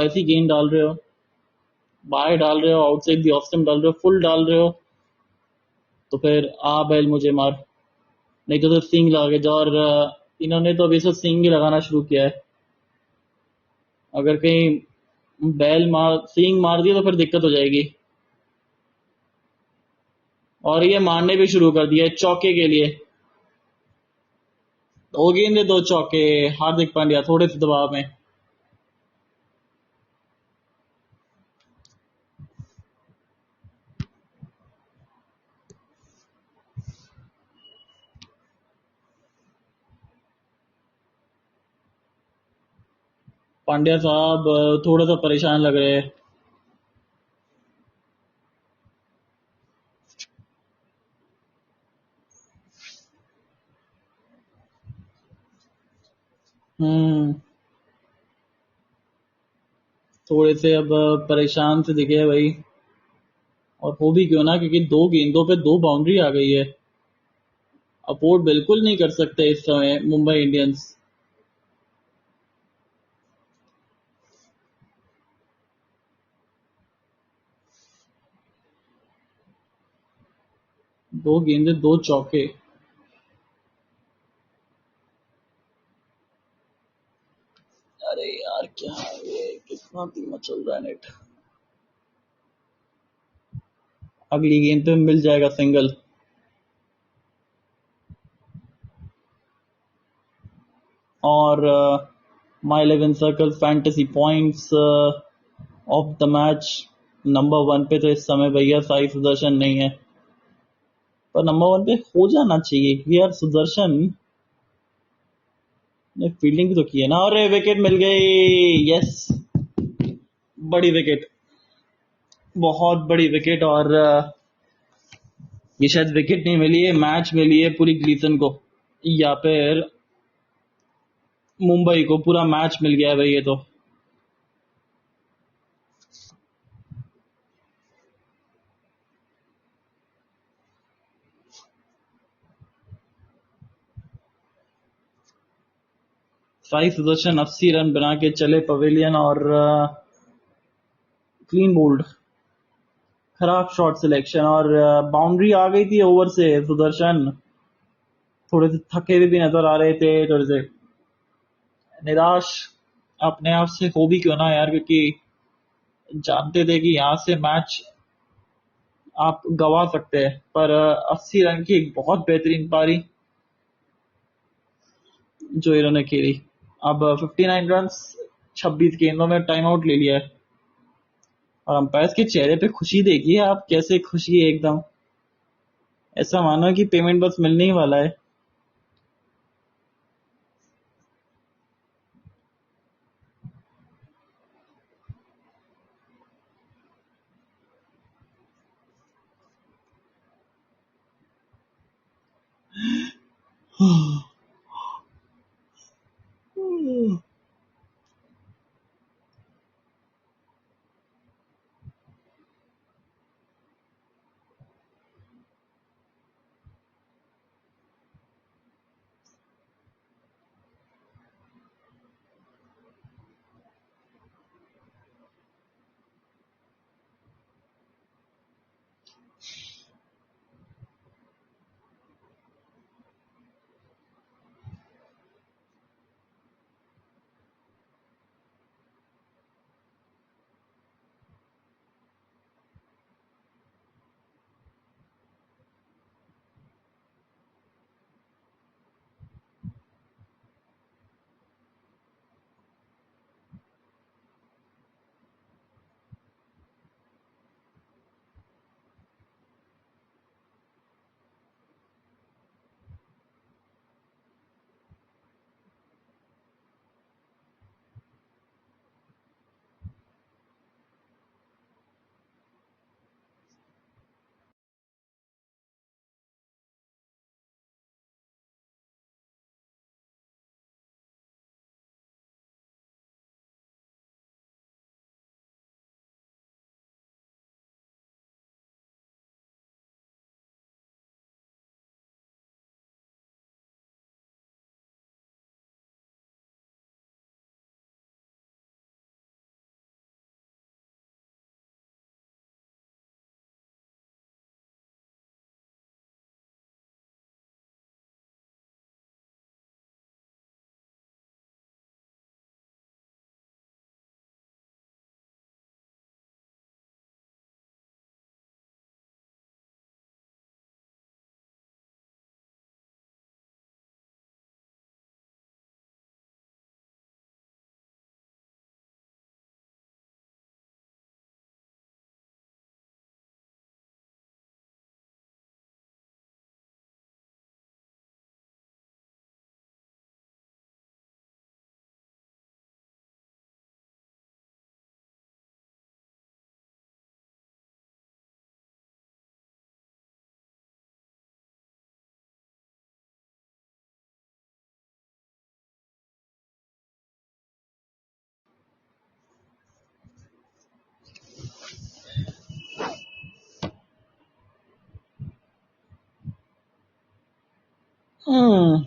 ऐसी गेंद डाल रहे हो, बाहर डाल रहे हो, आउटसाइड दी ऑफ स्टंप डाल रहे हो, फुल डाल रहे हो, तो फिर आ बैल मुझे मार, नहीं तो सिंग लगा के जाओ। और इन्होंने तो अभी से सिंग ही लगाना शुरू किया है। अगर कहीं बैल मार सिंग मार दिया तो फिर दिक्कत हो जाएगी। और ये मारने भी शुरू कर दिया है चौके के लिए। 2 गेंदे 2 चौके। हार्दिक पांड्या थोड़े से दबाव में। पांड्या साहब थोड़ा सा परेशान लग रहे हैं। हम्म, थोड़े से अब परेशान से दिखे हैं भाई। और वो भी क्यों ना, क्योंकि 2 गेंदों पे 2 बाउंड्री आ गई है। अफोर्ड बिल्कुल नहीं कर सकते इस समय मुंबई इंडियंस। दो गेंदे 2 चौके। अरे यार क्या है ये, कितना धीमा चल रहा है नेट। अगली गेंद पे मिल जाएगा सिंगल। और माई 11 circle fantasy points of the match, number 1 पे तो इस समय भैया साई सुदर्शन नहीं है, पर नंबर 1 पे हो जाना चाहिए क्योंकि यार सुदर्शन ने फील्डिंग भी तो की है ना। और विकेट मिल गई, यस, बड़ी विकेट, बहुत बड़ी विकेट। और ये शायद विकेट नहीं मिली है, मैच मिली है पूरी ग्लीसन को, या फिर मुंबई को पूरा मैच मिल गया है भाई ये तो। साई सुदर्शन 80 रन बना के चले पवेलियन और क्लीन बोल्ड। खराब शॉट सिलेक्शन और बाउंड्री आ गई थी ओवर से। सुदर्शन थोड़े से थके हुए भी नजर आ रहे थे, थोड़े से निराश अपने आप से हो भी क्यों ना यार, क्योंकि जानते थे कि यहाँ से मैच आप गवा सकते हैं। पर 80 रन की एक बहुत बेहतरीन पारी जो इन्होंने खेली। अब 59 रन 26 गेंदों में टाइम आउट ले लिया है। और अंपायर के चेहरे पे खुशी देखिए आप, कैसे खुशी है एकदम, ऐसा मानो कि पेमेंट बस मिलने ही वाला है।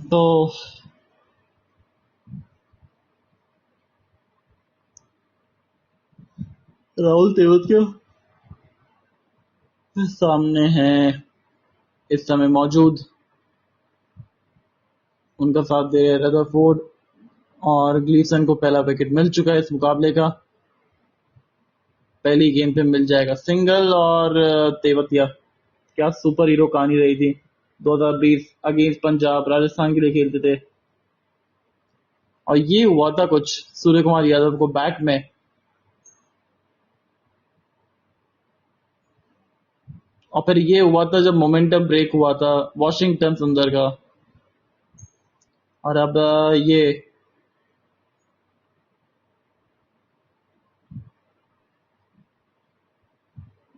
तो राहुल तेवतिया सामने है इस समय मौजूद, उनका साथ दे रदरफोर्ड, और ग्लीसन को पहला विकेट मिल चुका है इस मुकाबले का। पहली गेंद पे मिल जाएगा सिंगल, और तेवतिया क्या सुपर हीरो कहानी रही थी। 2020 अगेंस्ट पंजाब, राजस्थान के लिए खेलते थे, और ये हुआ था कुछ सूर्य कुमार यादव को बैट में, और फिर ये हुआ था जब मोमेंटम ब्रेक हुआ था वॉशिंगटन सुंदर का। और अब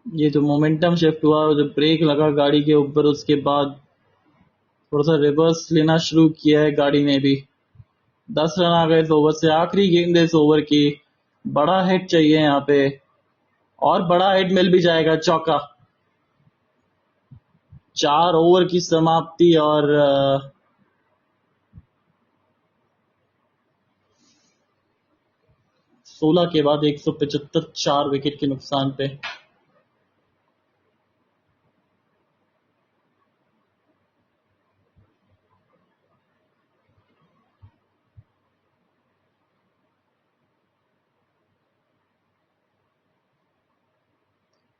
ये जो मोमेंटम शिफ्ट हुआ, जब ब्रेक लगा गाड़ी के ऊपर, उसके बाद थोड़ा सा रिवर्स लेना शुरू किया है गाड़ी ने भी। 10 रन आ गए इस ओवर से, आखिरी गेंद है इस ओवर की, बड़ा हिट चाहिए यहाँ पे, और बड़ा हिट मिल भी जाएगा, चौका। 4 ओवर की समाप्ति, और 16 के बाद 175, 4 विकेट के नुकसान पे।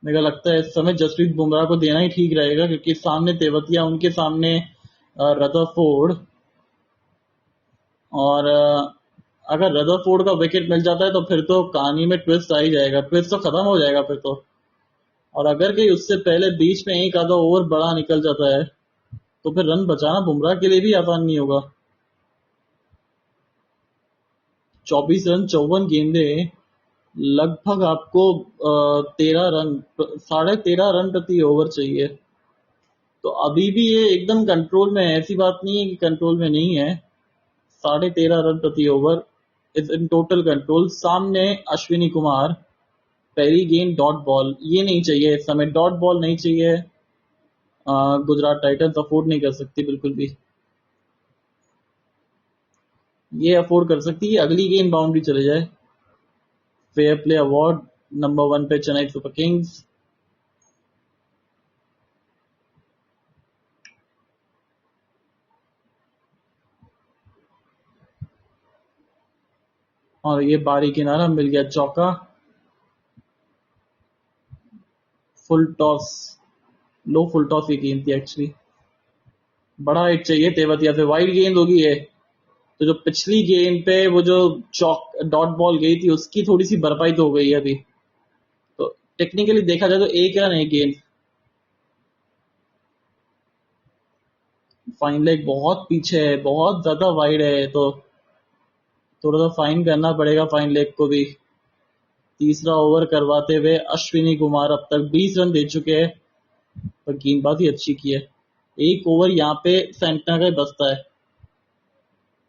मेरा लगता है इस समय जसप्रीत बुमराह को देना ही ठीक रहेगा, क्योंकि सामने तेवतिया, उनके सामने रदरफोर्ड, और अगर रदरफोर्ड का विकेट मिल जाता है तो फिर तो कहानी में ट्विस्ट आ ही जाएगा, ट्विस्ट तो खत्म हो जाएगा फिर तो। और अगर कि उससे पहले बीच में एक आधा ओवर बड़ा निकल जाता है तो फिर रन बचाना बुमराह के लिए भी आसान नहीं होगा। 24 रन 54 गेंदे, लगभग आपको 13 रन, 13.5 रन प्रति ओवर चाहिए। तो अभी भी ये एकदम कंट्रोल में है, ऐसी बात नहीं है कि कंट्रोल में नहीं है। 13.5 रन प्रति over is in total control. सामने अश्विनी कुमार, पहली गेंद डॉट बॉल, ये नहीं चाहिए इस समय, डॉट बॉल नहीं चाहिए। गुजरात टाइटंस अफोर्ड नहीं कर सकती बिल्कुल भी, ये अफोर्ड कर सकती है अगली गेंद बाउंड्री चले जाए। फेयर प्ले अवार्ड नंबर 1 पे चेन्नई सुपर किंग्स। और ये बारी किनारा मिल गया, चौका। फुल टॉस, लो फुल टॉस की गेंद थी एक्चुअली। बड़ा हिट चाहिए तेवतिया से, वाइड गेंद होगी ये। तो जो पिछली गेंद पे वो जो चौक डॉट बॉल गई थी उसकी थोड़ी सी भरपाई तो हो गई है अभी। तो टेक्निकली देखा जाए तो 1 रन एक गेंद। फाइन लेग बहुत पीछे है, बहुत ज्यादा वाइड है, तो थोड़ा सा फाइन करना पड़ेगा फाइन लेग को भी। तीसरा ओवर करवाते हुए अश्विनी कुमार अब तक 20 रन दे चुके हैं, पर गेंदबाजी अच्छी की है। एक ओवर यहाँ पे सेंटनर का बचता है,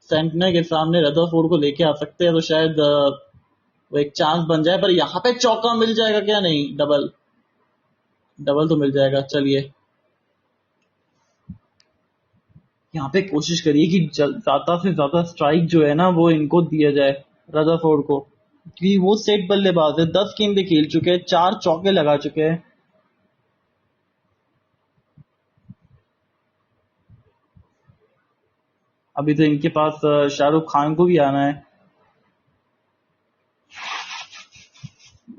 सेंटनर के सामने रदरफोर्ड को लेके आ सकते हैं तो शायद वो एक चांस बन जाए। पर यहाँ पे चौका मिल जाएगा क्या? नहीं, डबल, डबल तो मिल जाएगा। चलिए यहाँ पे कोशिश करिए कि ज्यादा से ज्यादा स्ट्राइक जो है ना वो इनको दिया जाए, रदरफोर्ड को, क्योंकि वो सेट बल्लेबाज है। 10 गेंदें खेल चुके हैं, 4 चौके लगा चुके हैं। अभी तो इनके पास शाहरुख खान को भी आना है।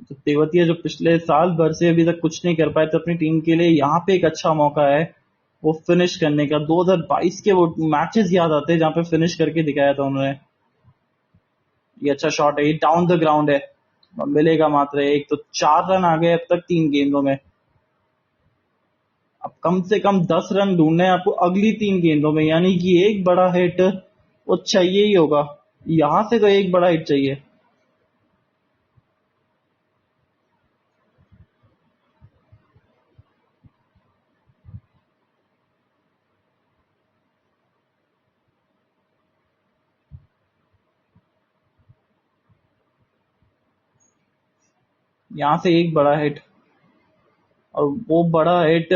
तो तेवतिया जो पिछले साल भर से अभी तक कुछ नहीं कर पाए थे अपनी टीम के लिए, यहाँ पे एक अच्छा मौका है वो फिनिश करने का। 2022 के वो मैचेस याद आते हैं जहां पे फिनिश करके दिखाया था उन्होंने। ये अच्छा शॉट है, ये डाउन द ग्राउंड है, मिलेगा मात्र एक। तो 4 रन आ गए अब तक 3 गेंदों में। अब कम से कम 10 रन ढूंढने हैं आपको अगली 3 गेंदों में, यानी कि एक बड़ा हिट वो चाहिए ही होगा। यहां से तो एक बड़ा हिट चाहिए। यहां से एक बड़ा हिट, और वो बड़ा हिट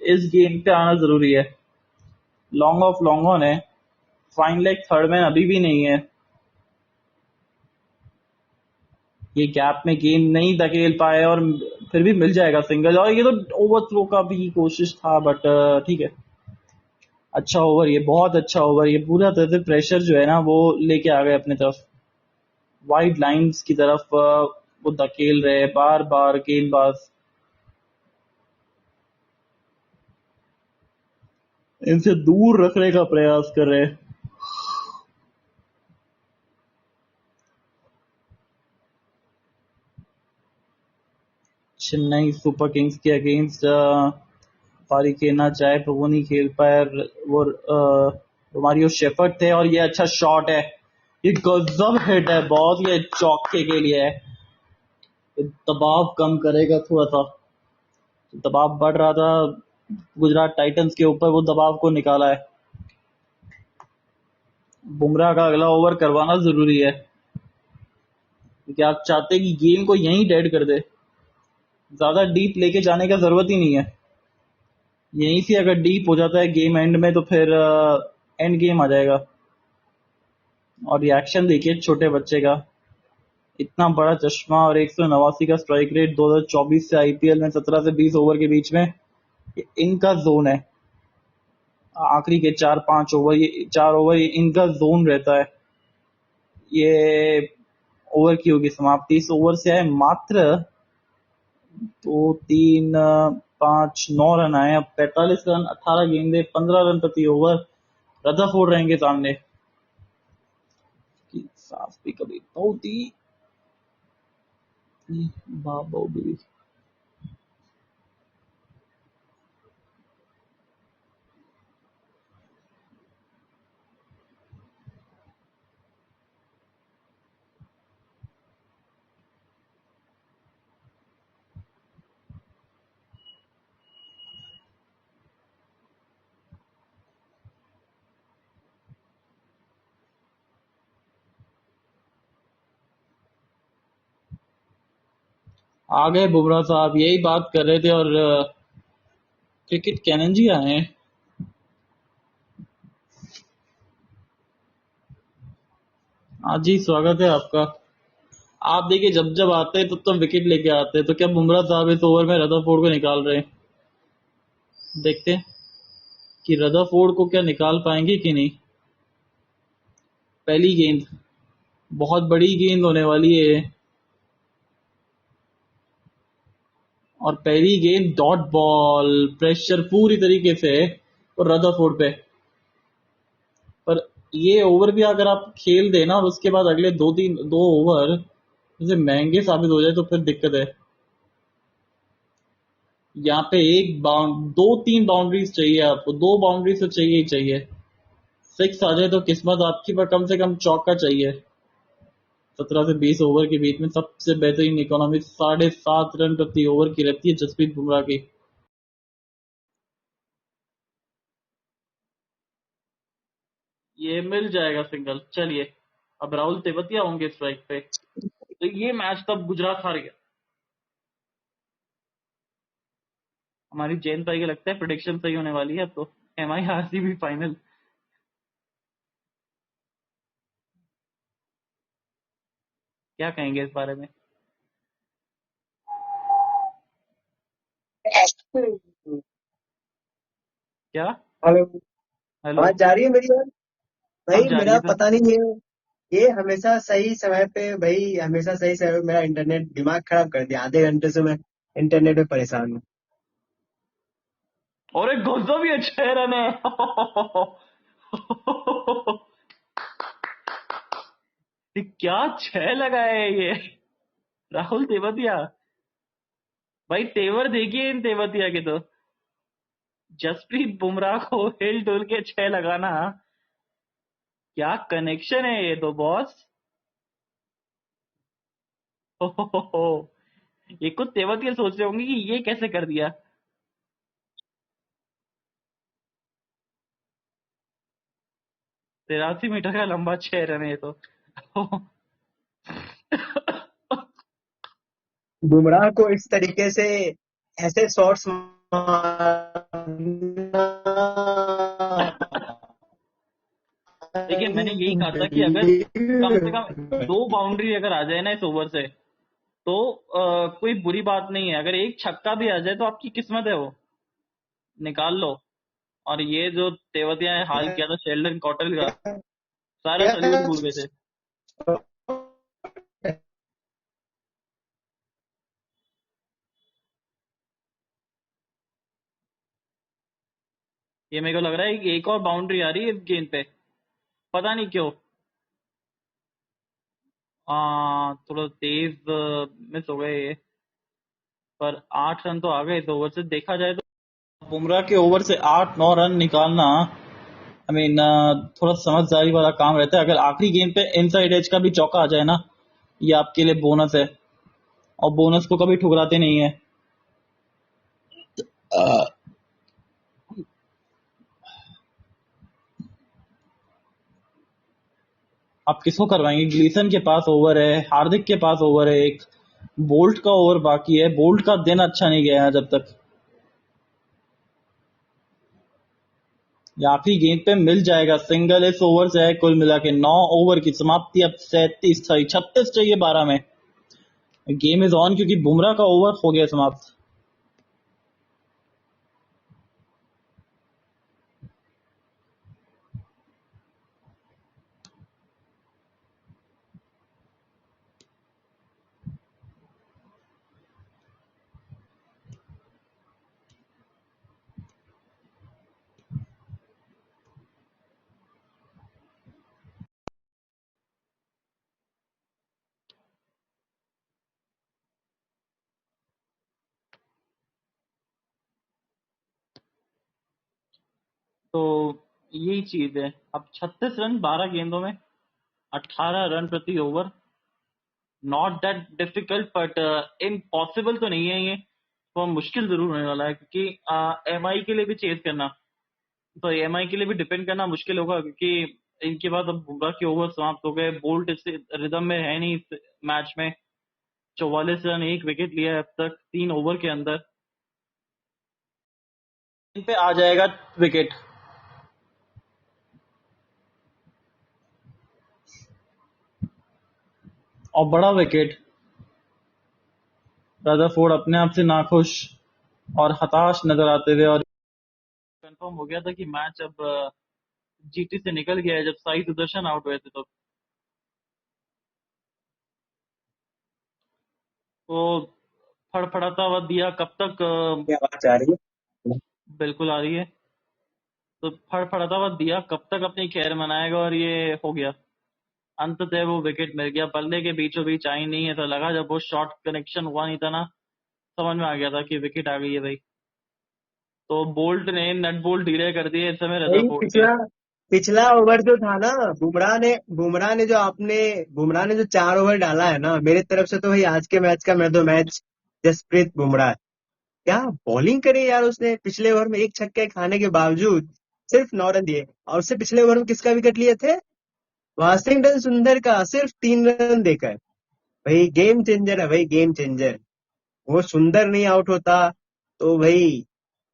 इस गेम पे आना जरूरी है। लॉन्ग ऑफ लॉन्ग ऑन है, फाइन लेग थर्ड मैन अभी भी नहीं है। ये गैप में गेंद नहीं धकेल पाए और फिर भी मिल जाएगा सिंगल। और ये तो ओवर थ्रो का भी कोशिश था, बट ठीक है, अच्छा ओवर, ये बहुत अच्छा ओवर। ये पूरा तरह से प्रेशर जो है ना वो लेके आ गए अपनी तरफ, वाइड लाइंस की तरफ वो धकेल रहे बार बार गेंदबाज। इनसे दूर रखने का प्रयास कर रहे हैं। चेन्नई सुपर किंग्स के अगेंस्ट पारी खेलना चाहे तो वो नहीं खेल पाए। वो रोमारियो शेफर्ड थे, और ये अच्छा शॉट है, ये गजब हिट है बहुत, ये चौके के लिए है। दबाव कम करेगा थोड़ा सा, दबाव बढ़ रहा था गुजरात टाइटंस के ऊपर, वो दबाव को निकाला है। बुमराह का अगला ओवर करवाना जरूरी है, क्योंकि आप चाहते हैं कि गेम को यहीं डेड कर दे, ज्यादा डीप लेके जाने का जरूरत ही नहीं है। यहीं से अगर डीप हो जाता है गेम एंड में तो फिर एंड गेम आ जाएगा। और रिएक्शन देखिए छोटे बच्चे का, इतना बड़ा चश्मा और 189 का स्ट्राइक रेट 2024 से आईपीएल में 17 से 20 ओवर के बीच में, ये इनका जोन है। आखिरी के 4-5 ओवर, ये 4 ओवर ये इनका जोन रहता है। ये ओवर की होगी समाप्ति, इस ओवर से है मात्र 2, 3, 5, 9 रन आए। अब 45 रन, 18 गेंदे, 15 रन प्रति ओवर। रदरफोर्ड रहेंगे सामने। सास भी कभी बहुत ही बाबा भी। आ गए बुमराह साहब, यही बात कर रहे थे। और क्रिकेट कैनन जी आए हैं। हाँ जी, स्वागत है आपका। आप देखिए, जब जब आते हैं तब विकेट लेके आते हैं, तो क्या बुमराह साहब इस ओवर में रदरफोर्ड को निकाल रहे हैं? देखते हैं कि रदरफोर्ड को क्या निकाल पाएंगे कि नहीं। पहली गेंद बहुत बड़ी गेंद होने वाली है, और पहली गेंद डॉट बॉल। प्रेशर पूरी तरीके से और रदरफोर्ड पे। पर ये ओवर भी अगर आप खेल देना और उसके बाद अगले दो ओवर जैसे महंगे साबित हो जाए तो फिर दिक्कत है। यहाँ पे दो तीन बाउंड्रीज चाहिए आपको, दो बाउंड्री तो चाहिए ही चाहिए। सिक्स आ जाए तो किस्मत आपकी, पर कम से कम चौका चाहिए। 17 से 20 ओवर के बीच में सबसे बेहतरीन इकोनॉमी 7.5 रन प्रति ओवर की रहती है जसप्रीत बुमराह की। ये मिल जाएगा सिंगल। चलिए, अब राहुल तेवतिया होंगे स्ट्राइक पे, तो ये मैच तब गुजरात हार गया। हमारी जैन भाई के लगता है प्रेडिक्शन सही होने वाली है अब तो। MI RCB final. क्या कहेंगे इस बारे में? क्या? हेलो। हेलो। आवाज जा रही है मेरी यार? अब भाई जा रही मेरा है सर। पता नहीं है, ये हमेशा सही समय पे, भाई हमेशा सही समय पे मेरा इंटरनेट दिमाग खराब कर दिया। आधे घंटे से मैं इंटरनेट पे परेशान हूँ। और एक गुस्सा भी अच्छा है रन है। ये क्या छह लगाया है ये राहुल तेवतिया। भाई तेवर देखिए इन तेवतिया के तो। जसप्रीत बुमराह को हिल डुल के छह लगाना, क्या कनेक्शन है ये तो बॉस। ये कुछ तेवतिया सोच रहे होंगे कि ये कैसे कर दिया। 83 मीटर का लंबा 6 रन है ये तो। बुमराह को इस तरीके से ऐसे शॉट्स देखिए, मैंने यही कहा था कि अगर कम से कम दो बाउंड्री अगर आ जाए ना इस ओवर से, तो कोई बुरी बात नहीं है। अगर एक छक्का भी आ जाए तो आपकी किस्मत है, वो निकाल लो। और ये जो तेवतिया ने हाल किया था शेल्डन कॉटरल का, सारा सल्यूट भूल गए थे। ये मेरे को लग रहा है कि एक और बाउंड्री आ रही है इस गेंद पे, पता नहीं क्यों। थोड़ा तेज मिस हो गए ये, पर 8 रन तो आ गए इस ओवर से। देखा जाए तो बुमराह के ओवर से 8-9 रन निकालना, आई मीन, थोड़ा समझदारी वाला काम रहता है। अगर आखिरी गेंद पे इनसाइड एज का भी चौका आ जाए ना, ये आपके लिए बोनस है, और बोनस को कभी ठुकराते नहीं है। आप किसको करवाएंगे? ग्लीसन के पास ओवर है, हार्दिक के पास ओवर है, एक बोल्ट का ओवर बाकी है। बोल्ट का दिन अच्छा नहीं गया है जब तक। ये आखिरी गेंद पे मिल जाएगा सिंगल। इस ओवर से है कुल मिला के 9 ओवर की समाप्ति। अब 36 चाहिए 12 में। गेम इज ऑन, क्योंकि बुमराह का ओवर हो गया समाप्त। तो यही चीज है। अब 36 रन 12 गेंदों में, 18 रन प्रति over. Not that difficult but impossible तो नहीं है ये। तो मुश्किल जरूर होने वाला है, क्योंकि एमआई के लिए भी चेज करना, तो एमआई के लिए भी डिपेंड करना मुश्किल होगा, क्योंकि इनके बाद अब बुमराह के ओवर समाप्त हो गए। बोल्ट इस रिदम में है नहीं इस मैच में। 44 रन, 1 विकेट लिया है अब तक 3 ओवर के अंदर। इन पे आ जाएगा विकेट, और बड़ा विकेट। रदरफोर्ड अपने आप से नाखुश और हताश नजर आते हुए, और कंफर्म हो गया था कि मैच अब जीटी से निकल गया है, जब साई सुदर्शन आउट हुए थे। तो फड़फड़ाता हुआ दिया कब तक क्या आवाज आ रही है? बिल्कुल आ रही है। तो फड़फड़ाता हुआ दिया कब तक अपनी खैर मनाएगा, और ये हो गया। अंततः वो विकेट मिल गया, बल्ले के बीचों बीच आई नहीं। ऐसा लगा जब वो शॉट कनेक्शन हुआ नहीं था ना, समझ में आ गया था कि विकेट आ गई है भाई। तो बोल्ट ने नट बोल्ट ढीले कर दिए इस समय भाई रदरफोर्ड के। पिछला पिछला ओवर जो था ना, बुमराह ने जो 4 ओवर डाला है ना, मेरे तरफ से तो भाई आज के मैच का मैं तो मैच जसप्रीत बुमराह। क्या बॉलिंग करी यार उसने! पिछले ओवर में एक छक्के खाने के बावजूद सिर्फ 9 रन दिए। और उससे पिछले ओवर में किसका विकेट लिए थे? वाशिंगटन सुंदर का, सिर्फ 3 रन देकर। भाई गेम चेंजर है भाई, गेम चेंजर। वो सुंदर नहीं आउट होता तो भाई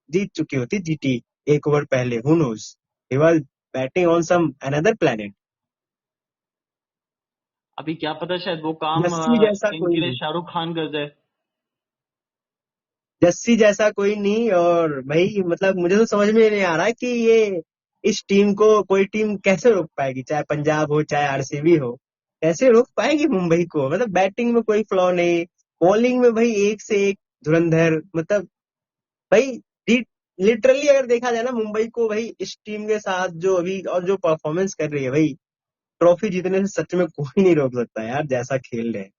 जीत चुकी होती जीटी। 1 ओवर पहले, who knows, he was batting on some another planet. अभी क्या पता, शायद वो काम जस्सी जैसा कोई इनके लिए नहीं, शाहरुख खान कर जाए। जस्सी जैसा कोई नहीं। और भाई मतलब मुझे तो समझ में नहीं आ रहा कि ये इस टीम को कोई टीम कैसे रोक पाएगी, चाहे पंजाब हो चाहे आरसीबी हो। कैसे रोक पाएगी मुंबई को? मतलब बैटिंग में कोई फ्लॉ नहीं, बॉलिंग में भाई एक से एक धुरंधर। मतलब भाई लिटरली अगर देखा जाए ना मुंबई को, भाई इस टीम के साथ जो अभी और जो परफॉर्मेंस कर रही है भाई, ट्रॉफी जीतने से सच में कोई नहीं रोक सकता यार, जैसा खेल रहे हैं।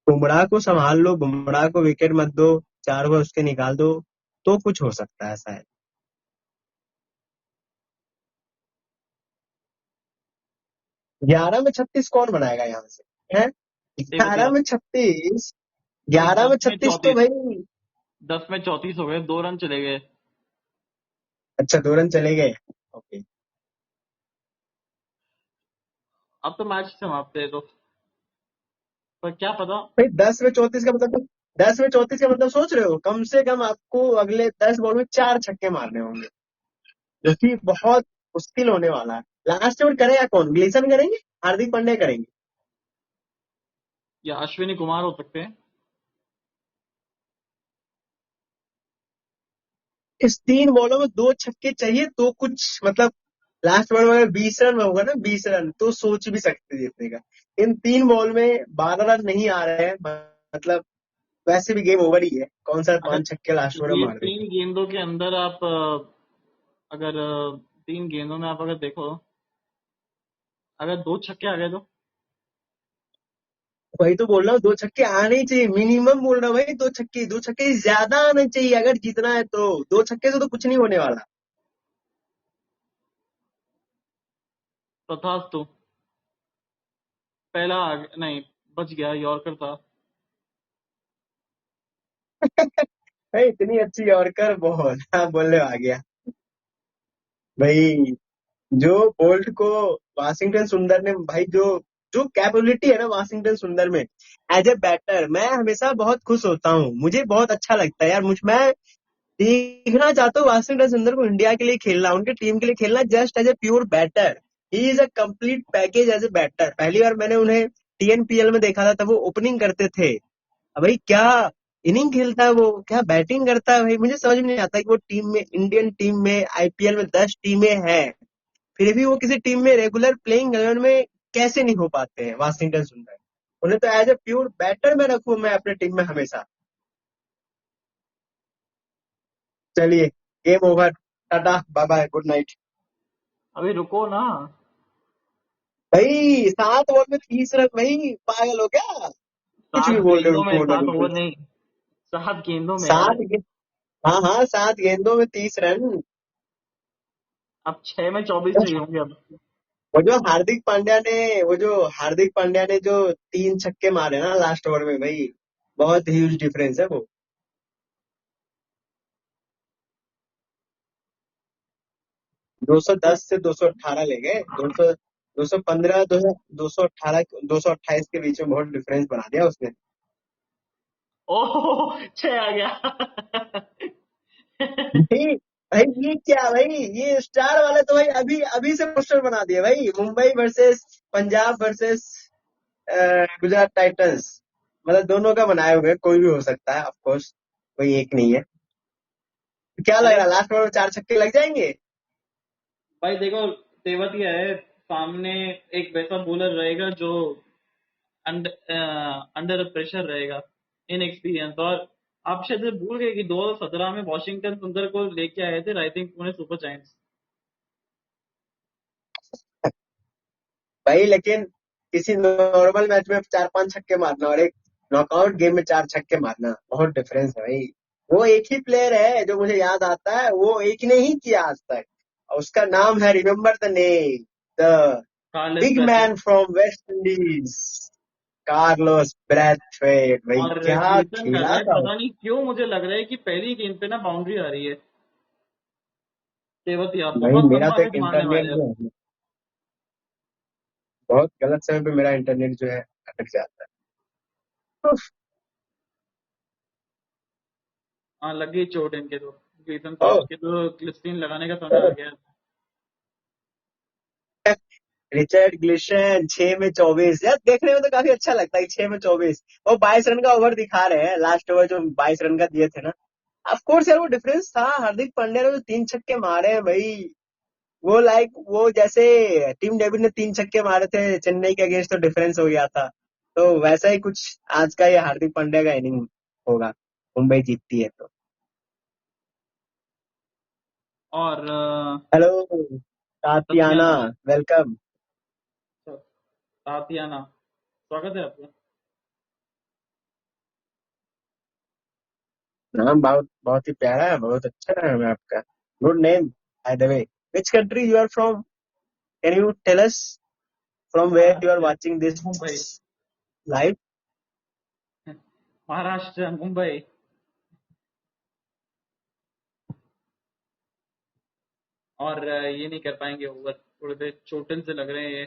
बुमराह को संभाल लो, बुमराह को विकेट मत दो, 4 ओवर उसके निकाल दो, तो कुछ हो सकता है शायद। 11 में 36 कौन बनाएगा यहाँ से है? ये ग्यारह बताओ। में छत्तीस नहीं, ग्यारह में दस में छत्तीस तो चौंतीस भाई। 10 में 34 हो गए, 2 रन चले गए। अच्छा, 2 रन चले गए। ओके। अब तो मैच समाप्त है, तो पर क्या पता। भाई 10 में 34 का मतलब सोच रहे हो, कम से कम आपको अगले 10 बॉल में 4 छक्के मारने होंगे, जो कि बहुत मुश्किल होने वाला है। लास्ट ओवर करेगा कौन? ग्लेसन करेंगे? हार्दिक पांड्या करेंगे? या अश्विनी कुमार हो सकते हैं। इस 3 बॉलों में 2 छक्के चाहिए तो कुछ मतलब। लास्ट ओवर में अगर 20 रन में होगा ना, 20 रन तो सोच भी सकते जीतने का। इन 3 बॉल में 12 रन नहीं आ रहे हैं, मतलब वैसे भी गेम ओवर ही है। कौन सा अगर 5 छक्के लास्ट ओवर में ये मार देंगे? 3 गेंदों के अंदर आप अगर 3 गेंदों में आप अगर देखो, अगर 2 छक्के आ गए तो वही तो बोल रहा हूँ, 2 छक्के आने ही चाहिए, मिनिमम बोल रहा हूँ भाई। 2 छक्के, 2 छक्के ज्यादा आने चाहिए अगर जीतना है तो। 2 छक्के से तो कुछ नहीं होने वाला। तथास्तु। पहला नहीं, बच गया, यॉर्कर था। भाई इतनी अच्छी यॉर्कर बॉल, हाँ बोलने आ गया भाई। जो बोल्ट को वाशिंगटन सुंदर ने भाई, जो जो कैपेबिलिटी है ना वाशिंगटन सुंदर में, एज ए बैटर मैं हमेशा बहुत खुश होता हूँ। मुझे बहुत अच्छा लगता है यार। मैं देखना चाहता हूँ वाशिंगटन सुंदर को इंडिया के लिए खेलना, उनके टीम के लिए खेलना, just as a pure batter. He is a complete package as a batter. पहली बार मैंने उन्हें टीएनपीएल में देखा था, तब वो ओपनिंग करते थे। अब भाई क्या इनिंग खेलता है वो, क्या बैटिंग करता है भाई! मुझे समझ में नहीं आता कि वो टीम में, इंडियन टीम में, आईपीएल में 10 टीमें हैं, फिर भी वो किसी टीम में रेगुलर प्लेइंग 11 में कैसे नहीं हो पाते हैं वाशिंगटन सुंदर। उन्हें तो एज ए प्योर बैटर में रखूं मैं अपने टीम में हमेशा। चलिए, game over, tata bye bye, good night. अभी रुको ना। भाई 7 बॉल में 30 रन, भाई पागल हो क्या? कुछ भी सात बोल रहे हो, गेंदों में, रुको ना 7 ओवर रुको। नहीं, 7 गेंदों में यार। 7 हाँ हाँ, 7 गेंदों में 30 रन। अब 6 में 24 चाहिए होंगे अब। वो जो हार्दिक पांड्या ने जो 3 छक्के मारे ना लास्ट ओवर में भाई, बहुत ह्यूज डिफरेंस है वो। 210 से 218 ले गए, 215, 218, 228 के बीच में बहुत डिफरेंस बना दिया उसने। ओह 6 आ गया। भाई भाई ये क्या भाई, ये स्टार वाले तो भाई अभी अभी से पोस्टर बना दिए भाई, Mumbai versus Punjab versus Gujarat Titans, मतलब दोनों का बनाए हुए हैं, कोई भी हो सकता है ऑफ कोर्स, कोई एक नहीं है। तो क्या लग अरे रहा है लास्ट ओवर में 4 छक्के लग जाएंगे? भाई देखो, तेवतिया है सामने, एक वैसा बॉलर रहेगा जो अंडर प्रेशर रहेगा, इनएक्सपीरियंस। और आप शायद से भूल गए कि 2017 में वॉशिंगटन सुंदर को लेके आए थे I think Pune super giants. भाई लेकिन किसी नॉर्मल मैच में 4-5 छक्के मारना और एक नॉकआउट गेम में 4 छक्के मारना, बहुत डिफरेंस है भाई। वो एक ही प्लेयर है जो मुझे याद आता है, वो एक ने ही किया आज तक, और उसका नाम है, remember the name, the Carlos big बैसी। Man from West Indies, Carlos Brathwaite. भाई और क्या ग्लिसन कर रहा खेला है, था वो। पता नहीं क्यों मुझे लग रहा है कि पहली गेंद पे ना बाउंड्री आ रही है। तेवतिया भाई बहुत मेरा लंबा तो एक हिट मारने इंटरनेट वाले हैं। जो है, बहुत गलत समय पे मेरा इंटरनेट जो है अटक जाता है। उफ, हाँ लग गई चोट इनके तो, ग्लिसन ओ, साहब के तो ग्लिसरीन लगाने का समय आ गया है। रिचर्ड ग्लिशन 6 में 24, यार देखने में तो काफी अच्छा लगता है, 6 में 24। वो 22 रन का ओवर दिखा रहे हैं, लास्ट ओवर जो 22 रन का दिए थे ना। ऑफ कोर्स यार वो डिफरेंस था, हार्दिक पांड्या ने जो 3 छक्के मारे हैं भाई, वो लाइक वो जैसे टीम डेविड ने 3 छक्के मारे थे चेन्नई के अगेंस्ट, तो डिफरेंस हो गया था, तो वैसा ही कुछ आज का ये हार्दिक पांड्या का इनिंग होगा, मुंबई जीतती है तो। और हेलो तातियाना, तथियाना, वेलकम। तातियाना, स्वागत है आपका। नाम बहुत बहुत ही प्यारा है, बहुत अच्छा नाम है आपका, good name by the way. Which country you are from, can you tell us from where you are Maharashtra, watching this Mumbai. Live? Maharashtra, Mumbai. और ये नहीं कर पाएंगे ओवर, थोड़े से चोटिल से लग रहे हैं ये।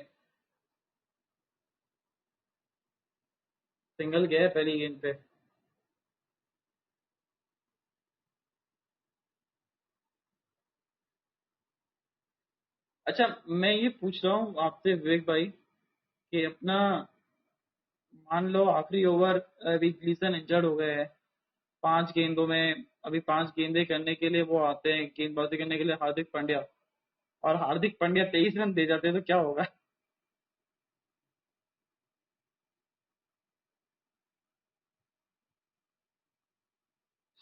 सिंगल गया है पहली गेंद पे। अच्छा, मैं ये पूछ रहा हूँ आपसे विवेक भाई, कि अपना मान लो आखिरी ओवर, अभी ग्लीसन इंजर्ड हो गए हैं 5 गेंदों में, अभी 5 गेंदें करने के लिए वो आते हैं गेंदबाजी करने के लिए हार्दिक पांड्या, और हार्दिक पांड्या 23 रन दे जाते हैं तो क्या होगा?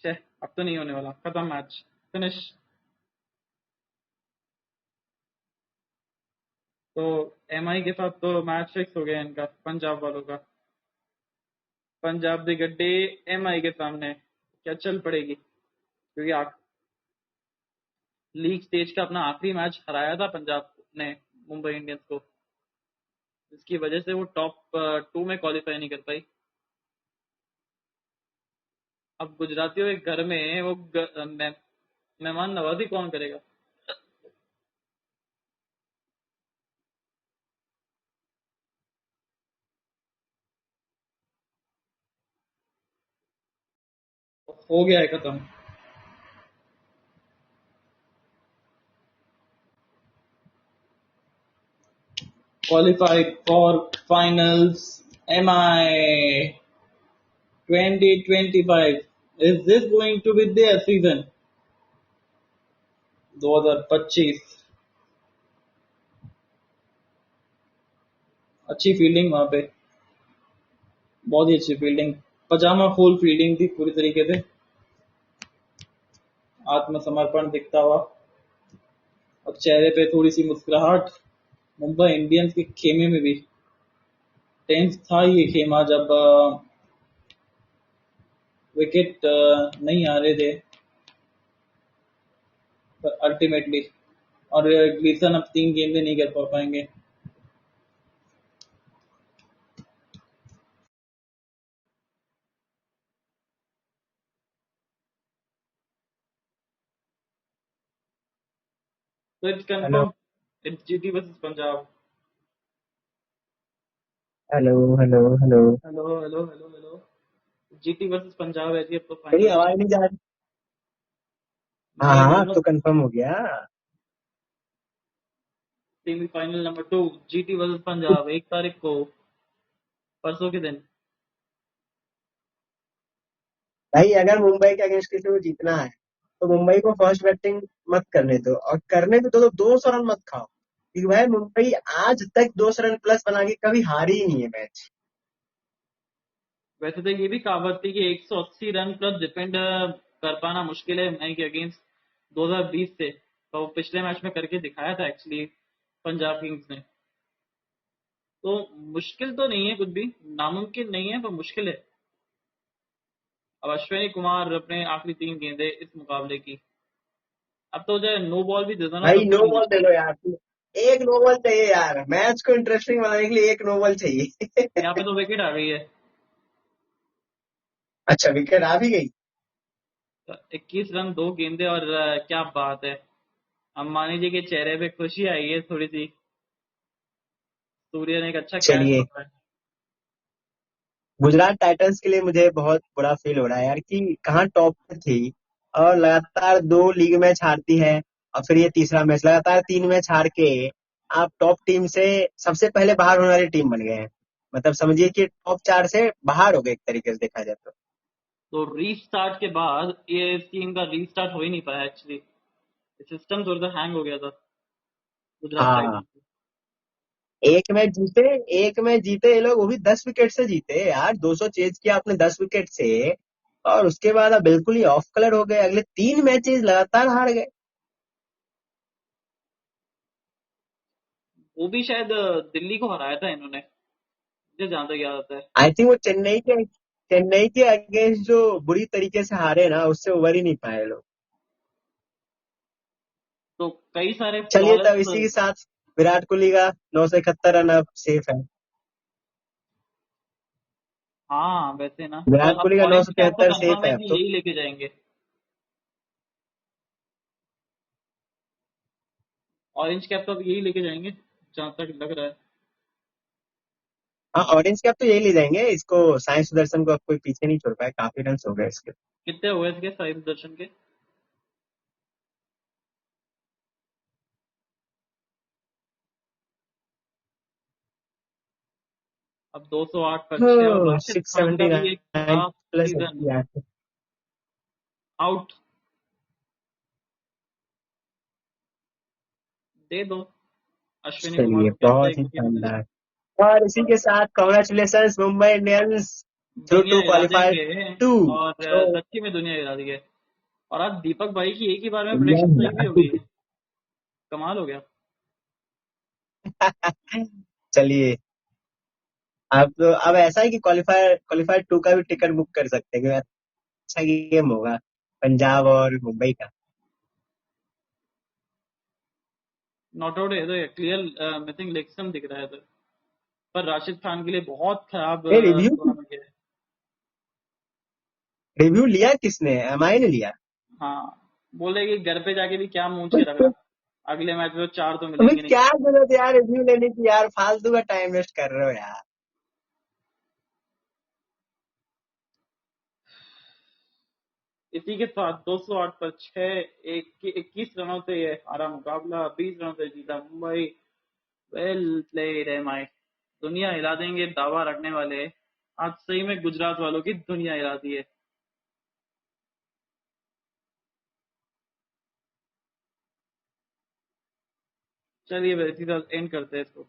शे, अब तो नहीं होने वाला, खत्म मैच, फिनिश। तो एमआई के साथ तो मैच फिक्स हो गया इनका, पंजाब वालों का। पंजाब दी गड्डी एमआई के सामने क्या चल पड़ेगी, क्योंकि लीग स्टेज का अपना आखिरी मैच हराया था पंजाब ने मुंबई इंडियंस को, जिसकी वजह से वो टॉप 2 में क्वालिफाई नहीं कर पाई। अब गुजरातियों के घर में वो मेहमान नवाजी कौन करेगा? हो गया है खत्म। Qualified for finals MI 2025. Is this going to be their season? 2025। अच्छी फील्डिंग वहां पे, बहुत ही अच्छी फील्डिंग, पजामा फुल फील्डिंग थी पूरी तरीके से, आत्मसमर्पण दिखता हुआ, और चेहरे पे थोड़ी सी मुस्कुराहट। मुंबई इंडियंस के खेमे में भी टेंस था ये खेमा, जब विकेट नहीं आ रहे थे, पर अल्टीमेटली और ग्लीसन अब 3 गेंदें नहीं कर पाएंगे। तो it's hello confirm, it's GT versus Punjab. Hello hello hello. Hello hello hello hello. GT versus Punjab है जी अब तो मेरी फाइनल। आवाज नहीं जा रही? हाँ भाई हाँ, अब दोनों तो कंफर्म हो गया। Semifinal number 2, GT versus Punjab, 1 तारीख को, परसों के दिन। भाई अगर मुंबई के अगेंस्ट किसी को जीतना है तो मुंबई को फर्स्ट बैटिंग मत करने दो, और करने भी दो तो 200 रन मत खाओ, क्योंकि भाई मुंबई आज तक 200 रन प्लस बना के कभी हारी ही नहीं है मैच। वैसे तो ये भी कहावत थी कि 180 रन प्लस डिफेंड कर पाना मुश्किल है मुंबई के अगेंस्ट 2020 से, तो वो पिछले मैच में करके दिखाया था एक्चुअली पंजाब किंग्स ने। तो मुश्किल तो नहीं है कुछ भी, नामुमकिन नहीं है पर मुश्किल है। अब अश्विनी कुमार अपने आखिरी 3 गेंदें इस मुकाबले की। अब तो जो है नो बॉल भी दे दो ना भाई तब नो भी बॉल दे दो यार, एक नो बॉल चाहिए यार, मैच को इंटरेस्टिंग बनाने के लिए एक नो बॉल चाहिए। यहाँ पे तो विकेट आ गई है। अच्छा, विकेट आ भी गई। 21 रन 2 गेंदे और क्या बात है। अंबानी जी के चेहरे पे खुशी आई है थोड़ी सी। सूर्य ने एक अच्छा कैच चलिए, मारा है। गुजरात टाइटंस के लिए मुझे बहुत बुरा फील हो रहा है यार, कि कहाँ टॉप पे थी और लगातार 2 लीग मैच हारती है, और फिर ये तीसरा मैच लगातार 3 मैच हार के आप टॉप टीम से सबसे पहले बाहर होने वाली टीम बन गए हैं। मतलब समझिए कि टॉप 4 से बाहर हो गए एक तरीके से देखा जाए तो। तो रीस्टार्ट के बाद ये टीम का रीस्टार्ट हो ही नहीं पाया एक्चुअली। सिस्टम थोड़ा सा हैंग हो गया था गुजरात हाँ, टाइटंस। एक मैच जीते, एक मैच जीते ये लोग, वो भी 10 विकेट से जीते यार, 200 चेज किया आपने 10 विकेट से, और उसके बाद आप बिल्कुल ही ऑफ कलर हो गए, अगले 3 मैचेस लगातार हार गए। वो भी शायद दिल्ली को हराया था इन्होंने, मुझे जहां तक याद आता है। आई थिंक वो चेन्नई के अगेंस्ट जो बुरी तरीके से हारे ना, उससे उबर ही नहीं पाए लोग। तो कई सारे चलिए तब फ्लॉलेस। इसी के साथ विराट कोहली का 971 रन अब सेफ है। हाँ वैसे ना, तो विराट अब कोहली का नौ ऑरेंज सौ कैप तो तिहत्तर कंफर्म सेफ है है अब कि तो। यही लेके जाएंगे। ऑरेंज कैप तो अब यही लेके जाएंगे जहां तक लग रहा है। हाँ, ऑरेंज कैप तो यही ले जाएंगे, इसको साई सुदर्शन को अब कोई पीछे नहीं छोड़ पाया, काफी रन हो गए इसके। कितने हुए इसके साई दर्शन के? अब 208 पर 6 और राशिद सिक्स खान सेवेंटी का भी एक नाइन खराब प्लस सीजन। 88। आउट। दे दो अश्विनी कुमार चलिए, को, क्या पता बहुत एक ही विकेट मिले। शानदार। और इसी और के साथ कॉन्ग्रेचुलेशन मुंबई इंडियंस, थ्रू दुनिया टू हिला क्वालिफायर देंगे। 2। और तो सच्ची में दुनिया हिला दी है। और आज दीपक भाई की एक ही बार में इंडिया प्रेडिक्शन सही भी हिला हो दी। गई। कमाल हो गया। चलिए, अब ऐसा है कि क्वालिफायर 2 का भी टिकट बुक कर सकते हैं, क्योंकि अच्छा गेम होगा पंजाब और मुंबई का। नॉट आउट है तो क्लियर मिसिंग लेग दिख रहा है तो। पर राशिद खान के लिए बहुत खराब ये रिव्यू टूर्नामेंट है। रिव्यू लिया किसने, एमआई ने लिया? हाँ, बोले कि घर पे जाके भी क्या मूंछ के रखना, तो अगले मैच में तो 4 तो तुम्हें मिलेंगे नहीं। क्या जरूरत है यार रिव्यू लेने की, यार फालतू का टाइम वेस्ट कर रहे हो यार। इसी के साथ 208 पर 6, 21 रनों से ये हारा मुकाबला, 20 रनों से जीता मुंबई। वेल प्लेड है माई। दुनिया हिला देंगे दावा रखने वाले। आज सही में गुजरात वालों की दुनिया हिला दी है। चलिए वैसे एंड करते हैं इसको।